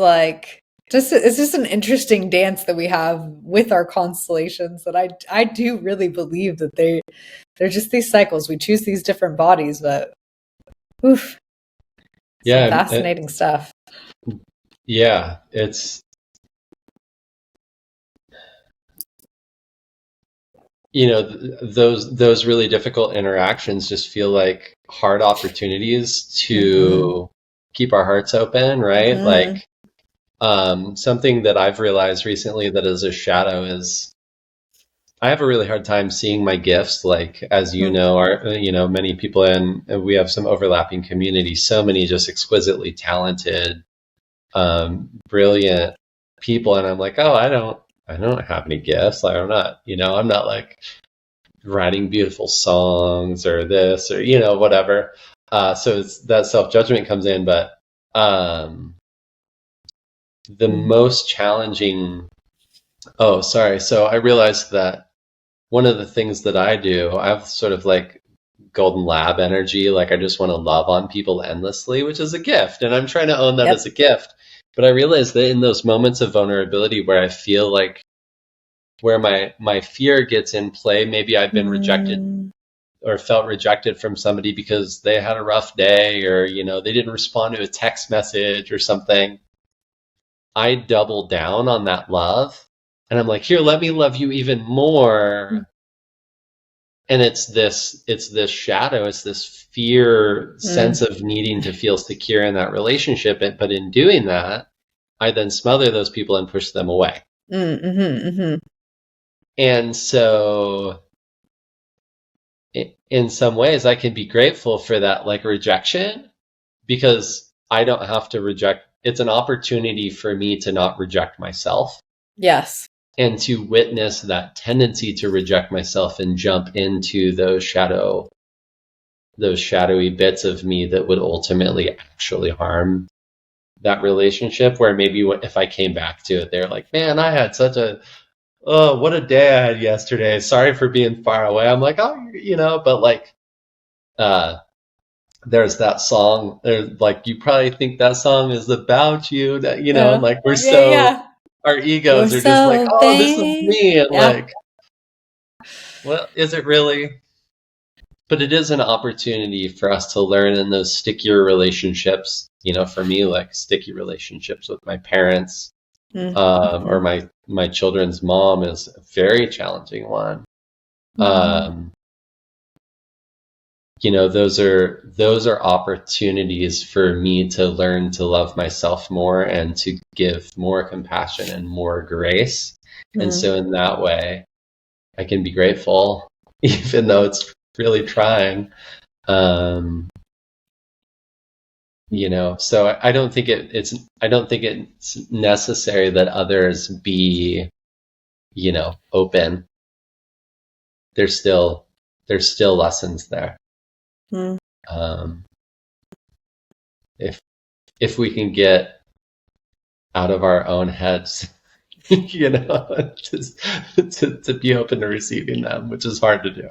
Speaker 1: it's just an interesting dance that we have with our constellations that I do really believe that they're just these cycles. We choose these different bodies, but oof, some
Speaker 2: Yeah.
Speaker 1: fascinating stuff.
Speaker 2: Yeah. It's, those really difficult interactions just feel like hard opportunities
Speaker 1: Mm-hmm.
Speaker 2: to keep our hearts open, right?
Speaker 1: Mm-hmm.
Speaker 2: Like, something that I've realized recently that is a shadow is I have a really hard time seeing my gifts. Like, as you know, many people we have some overlapping communities, so many just exquisitely talented, brilliant people. And I'm like, oh, I don't have any gifts. Like, I'm not like writing beautiful songs or this or, whatever. So it's that self-judgment comes in, but, the most challenging. Oh, sorry. So I realized that one of the things that I do, I have sort of like golden lab energy. Like, I just want to love on people endlessly, which is a gift. And I'm trying to own that as
Speaker 1: Yep.
Speaker 2: a gift. But I realized that in those moments of vulnerability where I feel like where my fear gets in play, maybe I've been rejected
Speaker 1: Mm-hmm.
Speaker 2: or felt rejected from somebody because they had a rough day or, they didn't respond to a text message or something. I double down on that love. And I'm like, here, let me love you even more. And it's this shadow, it's this fear sense of needing to feel secure in that relationship. But in doing that, I then smother those people and push them away.
Speaker 1: Mm-hmm.
Speaker 2: And so in some ways I can be grateful for that, like, rejection, because I don't have to reject. It's an opportunity for me to not reject myself
Speaker 1: Yes.
Speaker 2: and to witness that tendency to reject myself and jump into those shadowy bits of me that would ultimately actually harm that relationship. Where maybe if I came back to it, they're like, man, I had oh, what a day I had yesterday. Sorry for being far away. I'm like, oh, but like, there's that song. There's like, you probably think that song is about you, that, and
Speaker 1: Yeah.
Speaker 2: like,
Speaker 1: Yeah. Yeah.
Speaker 2: our
Speaker 1: We're
Speaker 2: egos are just like,
Speaker 1: so
Speaker 2: oh, this is
Speaker 1: big.
Speaker 2: me. And
Speaker 1: Yeah.
Speaker 2: like, well, is it really? But it is an opportunity for us to learn in those stickier relationships. For me, like sticky relationships with my parents, or
Speaker 1: Mm-hmm.
Speaker 2: my children's mom is a very challenging one.
Speaker 1: Mm-hmm.
Speaker 2: Those are opportunities for me to learn to love myself more and to give more compassion and more grace. And so in that way, I can be grateful, even though it's really trying. So I don't think it's necessary that others be open, there's still lessons there.
Speaker 1: Mm.
Speaker 2: If we can get out of our own heads, just to be open to receiving them, which is hard to do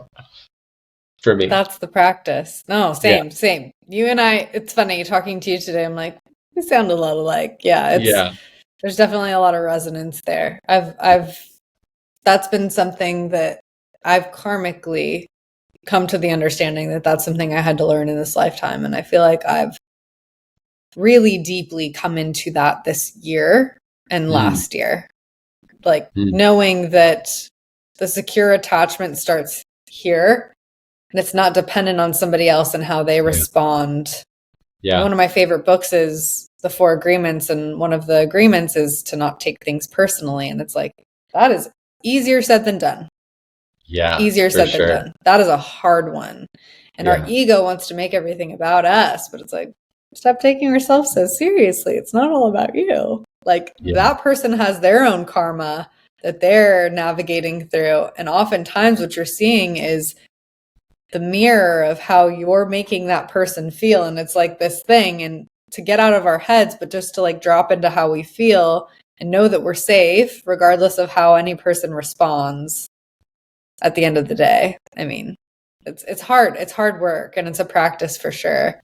Speaker 2: for me.
Speaker 1: That's the practice. No,
Speaker 2: Yeah.
Speaker 1: same. You and I, it's funny talking to you today. I'm like, we sound a lot alike. Yeah, there's definitely a lot of resonance there. That's been something that I've karmically come to the understanding that that's something I had to learn in this lifetime. And I feel like I've really deeply come into that this year and last year. Like knowing that the secure attachment starts here and it's not dependent on somebody else and how they respond.
Speaker 2: Yeah.
Speaker 1: One of my favorite books is The Four Agreements, and one of the agreements is to not take things personally. And it's like, that is easier said than done.
Speaker 2: Yeah.
Speaker 1: Easier said than done. That is a hard one. And our ego wants to make everything about us, but it's like, stop taking yourself so seriously. It's not all about you. Like that person has their own karma that they're navigating through. And oftentimes what you're seeing is the mirror of how you're making that person feel. And it's like this thing, and to get out of our heads, but just to like drop into how we feel and know that we're safe regardless of how any person responds at the end of the day. I mean, it's hard. It's hard work, and it's a practice for sure.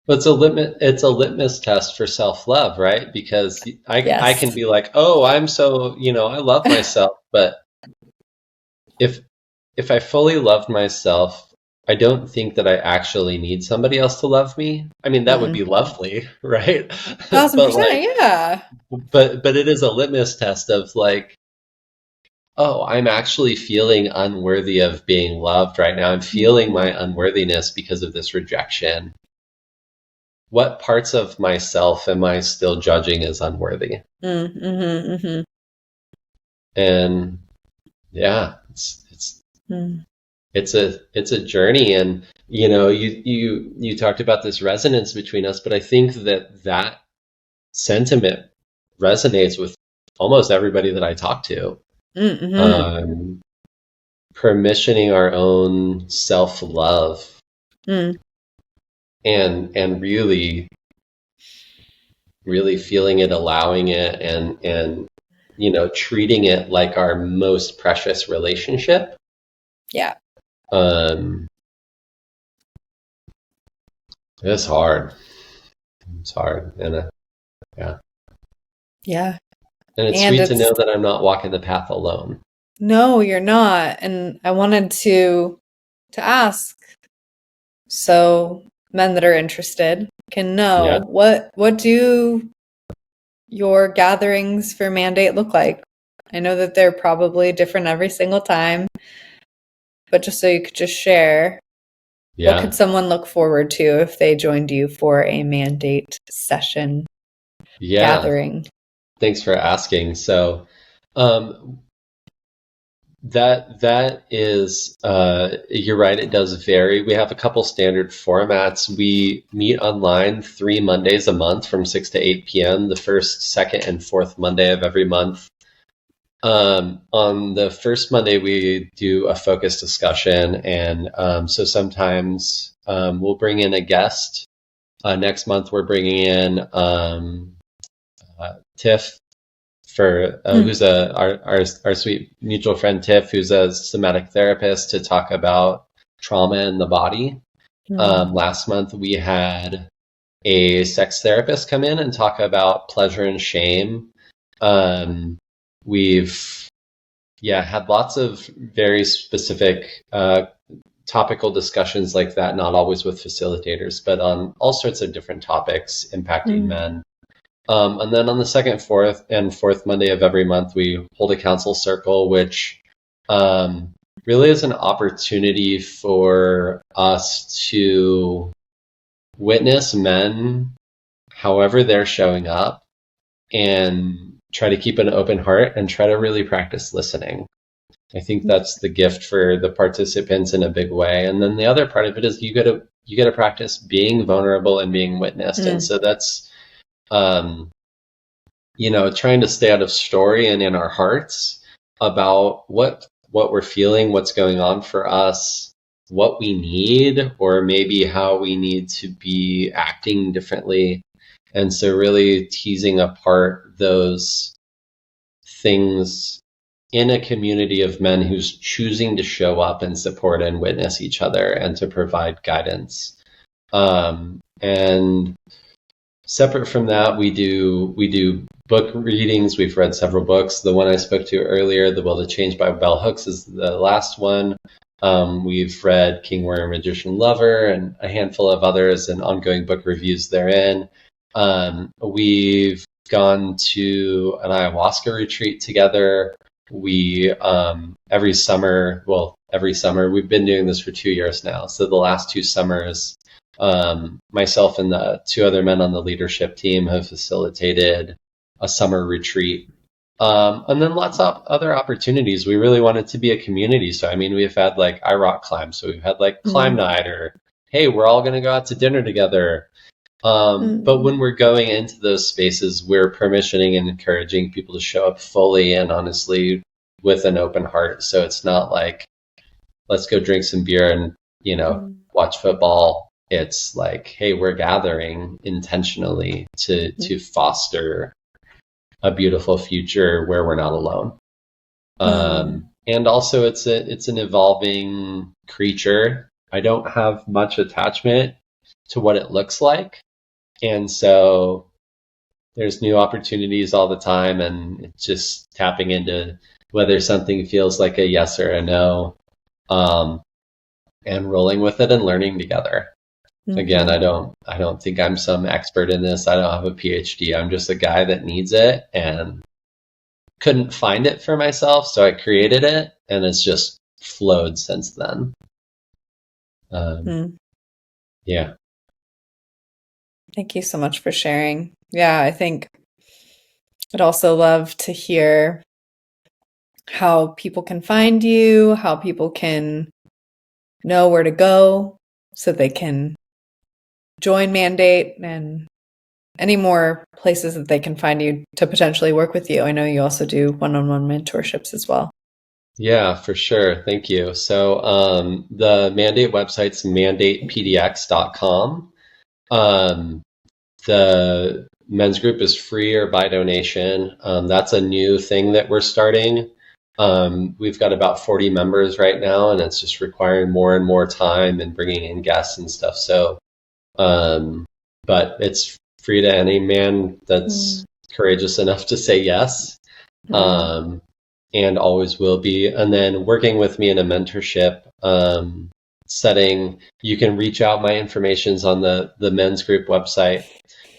Speaker 2: But it's a litmus test for self-love, right? Because I can be like, oh, I'm so, I love myself. But if I fully loved myself, I don't think that I actually need somebody else to love me. I mean, that would be lovely, right?
Speaker 1: 1,000%, yeah.
Speaker 2: But it is a litmus test of like, oh, I'm actually feeling unworthy of being loved right now. I'm feeling my unworthiness because of this rejection. What parts of myself am I still judging as unworthy? And yeah, it's a journey. And you talked about this resonance between us, but I think that sentiment resonates with almost everybody that I talk to. Permissioning our own self-love and really feeling it, allowing it, and treating it like our most precious relationship. It's hard. And and it's sweet to know that I'm not walking the path alone.
Speaker 1: No, you're not. And I wanted to ask, so men that are interested can know, what do your gatherings for Mandate look like? I know that they're probably different every single time, but just so you could just share, what could someone look forward to if they joined you for a Mandate session gathering?
Speaker 2: Thanks for asking. So that is, you're right, it does vary. We have a couple standard formats. We meet online 3 Mondays a month from 6 to 8 p.m., the first, second, and fourth Monday of every month. On the first Monday, we do a focus discussion, and so sometimes we'll bring in a guest. Next month, we're bringing in Tiff, who's our sweet mutual friend Tiff, who's a somatic therapist, to talk about trauma in the body. Last month we had a sex therapist come in and talk about pleasure and shame. We've had lots of very specific topical discussions like that, not always with facilitators, but on all sorts of different topics impacting men. And then on the second, fourth Monday of every month, we hold a council circle, which really is an opportunity for us to witness men however they're showing up and try to keep an open heart and try to really practice listening. I think that's the gift for the participants in a big way. And then the other part of it is you got to practice being vulnerable and being witnessed. And so that's trying to stay out of story and in our hearts, about what we're feeling, what's going on for us, what we need, or maybe how we need to be acting differently. And so really teasing apart those things in a community of men who's choosing to show up and support and witness each other and to provide guidance. And separate from that, we do book readings. We've read several books. The one I spoke to earlier, The Will to Change by Bell Hooks, is the last one. We've read King, Warrior, Magician, Lover, and a handful of others, and ongoing book reviews therein. We've gone to an ayahuasca retreat together. We every summer, we've been doing this for 2 years now. So the last 2 summers, myself and the 2 other men on the leadership team have facilitated a summer retreat. And then lots of other opportunities. We really want it to be a community. So, I mean, we've had like I rock climb. So we've had like climb night, or, hey, we're all going to go out to dinner together. But when we're going into those spaces, we're permissioning and encouraging people to show up fully and honestly with an open heart. So it's not like, let's go drink some beer and, watch football. It's like, hey, we're gathering intentionally to foster a beautiful future where we're not alone. And also it's an evolving creature. I don't have much attachment to what it looks like. And so there's new opportunities all the time, and it's just tapping into whether something feels like a yes or a no, and rolling with it and learning together. Again, I don't think I'm some expert in this. I don't have a PhD. I'm just a guy that needs it and couldn't find it for myself. So I created it, and it's just flowed since then. Yeah.
Speaker 1: Thank you so much for sharing. Yeah, I think I'd also love to hear how people can find you, how people can know where to go so they can join Mandate, and any more places that they can find you to potentially work with you. I know you also do one-on-one mentorships as well.
Speaker 2: Yeah, for sure. Thank you. So the Mandate website's mandatepdx.com. The men's group is free or by donation. That's a new thing that we're starting. We've got about 40 members right now, and it's just requiring more and more time and bringing in guests and stuff. So, but it's free to any man that's courageous enough to say yes, and always will be. And then working with me in a mentorship setting, you can reach out. My information's on the men's group website.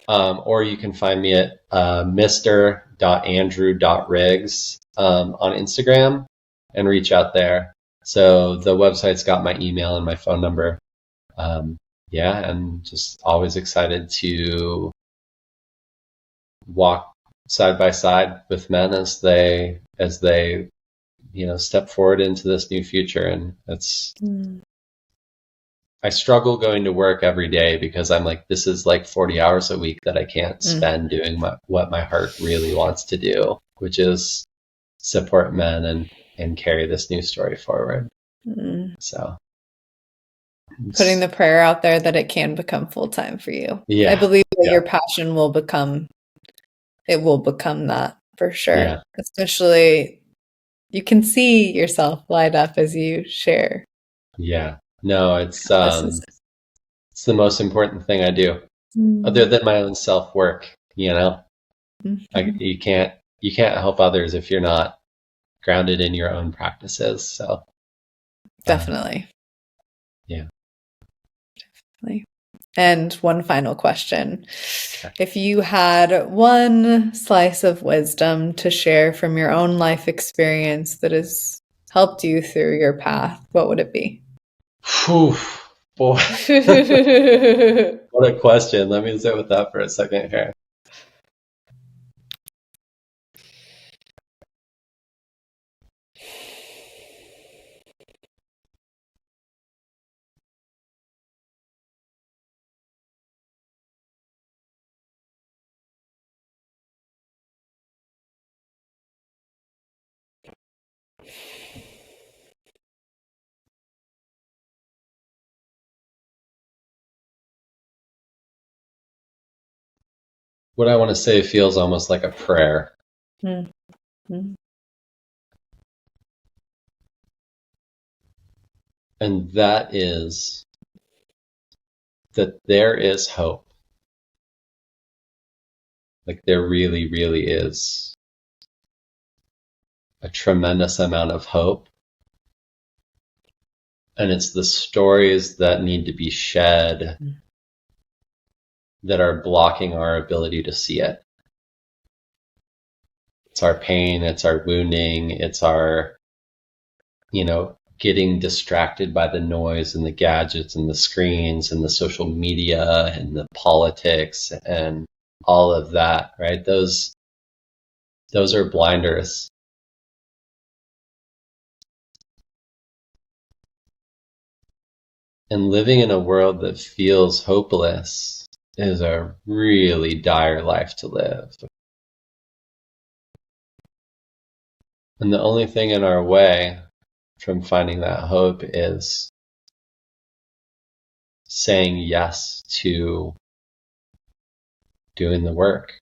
Speaker 2: Or you can find me at mr.andrew.riggs on Instagram and reach out there. So the website's got my email and my phone number. And just always excited to walk side by side with men as they step forward into this new future. And it's I struggle going to work every day because I'm like, this is like 40 hours a week that I can't spend doing what my heart really wants to do, which is support men and carry this new story forward. So
Speaker 1: putting the prayer out there that it can become full-time for you.
Speaker 2: Yeah.
Speaker 1: I believe that your passion will become that for sure. Yeah. Especially you can see yourself light up as you share.
Speaker 2: Yeah. No, it's the most important thing I do, other than my own self-work. You can't help others if you're not grounded in your own practices. So
Speaker 1: definitely.
Speaker 2: Yeah.
Speaker 1: Definitely. And one final question. Okay. If you had one slice of wisdom to share from your own life experience that has helped you through your path, what would it be?
Speaker 2: Whew, boy. What a question. Let me sit with that for a second here. What I want to say feels almost like a prayer.
Speaker 3: Mm-hmm.
Speaker 2: And that is that there is hope. Like there really, really is a tremendous amount of hope. And it's the stories that need to be shed that are blocking our ability to see it. It's our pain, it's our wounding, it's our, getting distracted by the noise and the gadgets and the screens and the social media and the politics and all of that, right? Those are blinders. And living in a world that feels hopeless is a really dire life to live. And the only thing in our way from finding that hope is saying yes to doing the work.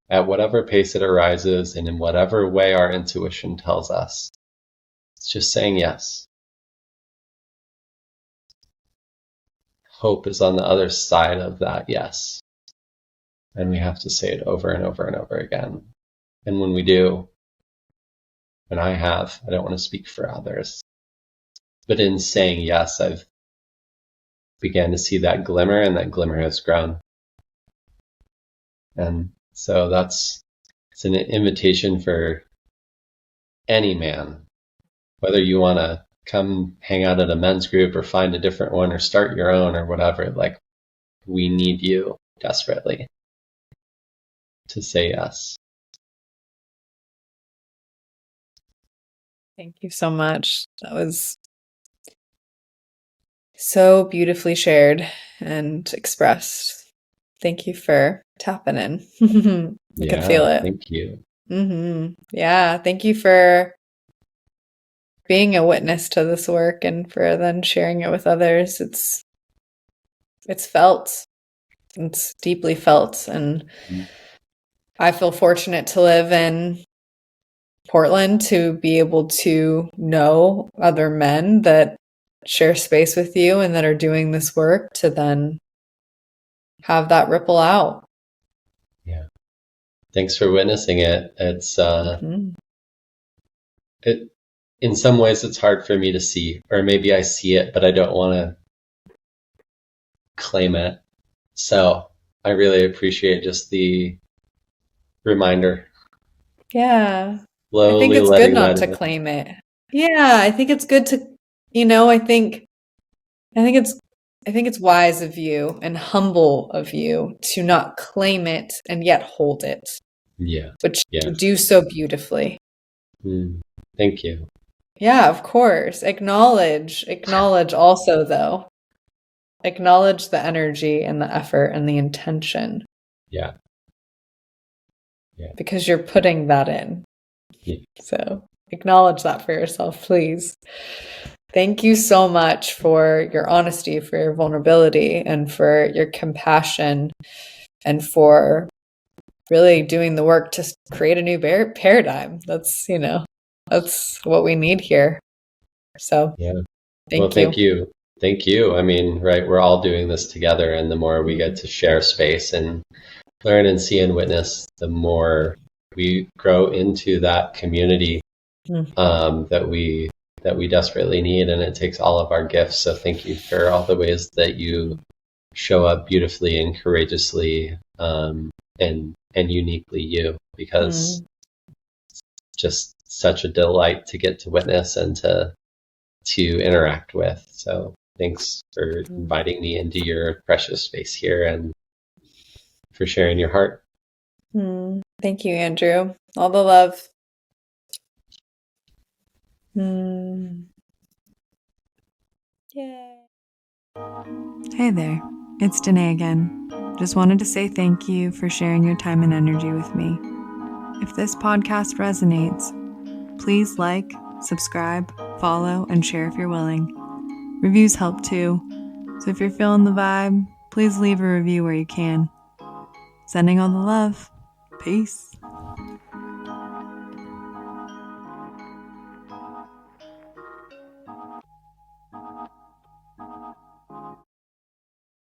Speaker 2: At whatever pace it arises and in whatever way our intuition tells us. It's just saying yes. Hope is on the other side of that yes. And we have to say it over and over and over again. And when we do, and I don't want to speak for others, but in saying yes, I've began to see that glimmer, and that glimmer has grown. And so it's an invitation for any man, whether you want to come hang out at a men's group or find a different one or start your own or whatever. Like, we need you desperately to say yes.
Speaker 3: Thank you so much. That was so beautifully shared and expressed. Thank you for tapping in. You can feel it.
Speaker 2: Thank you.
Speaker 3: Yeah. Thank you for being a witness to this work and for then sharing it with others. It's felt. It's deeply felt. And I feel fortunate to live in Portland to be able to know other men that share space with you and that are doing this work to then have that ripple out.
Speaker 2: Yeah. Thanks for witnessing it. It's it in some ways it's hard for me to see, or maybe I see it, but I don't want to claim it. So I really appreciate just the reminder.
Speaker 3: Yeah.
Speaker 2: Slowly
Speaker 3: I think it's good not to
Speaker 2: that
Speaker 3: claim it. Yeah, I think it's good to, I think it's wise of you and humble of you to not claim it and yet hold it.
Speaker 2: Yeah.
Speaker 3: But you do so beautifully.
Speaker 2: Thank you.
Speaker 3: Yeah, of course. Acknowledge also though. Acknowledge the energy and the effort and the intention.
Speaker 2: Yeah.
Speaker 3: Because you're putting that in.
Speaker 2: Yeah.
Speaker 3: So acknowledge that for yourself, please. Thank you so much for your honesty, for your vulnerability, and for your compassion, and for really doing the work to create a new paradigm. That's what we need here. So
Speaker 2: Thank you. Thank you. I mean, right, we're all doing this together, and the more we get to share space and learn and see and witness, the more we grow into that community that we desperately need, and it takes all of our gifts. So thank you for all the ways that you show up beautifully and courageously and uniquely you, because it's just such a delight to get to witness and to interact with. So thanks for inviting me into your precious space here and for sharing your heart.
Speaker 3: Thank you, Andrew. All the love.
Speaker 1: Yay. Hey there, it's Danae again. just wanted to say thank you for sharing your time and energy with me. If this podcast resonates, please like, subscribe, follow, and share if you're willing. Reviews help too, so if you're feeling the vibe, please leave a review where you can. Sending all the love. Peace.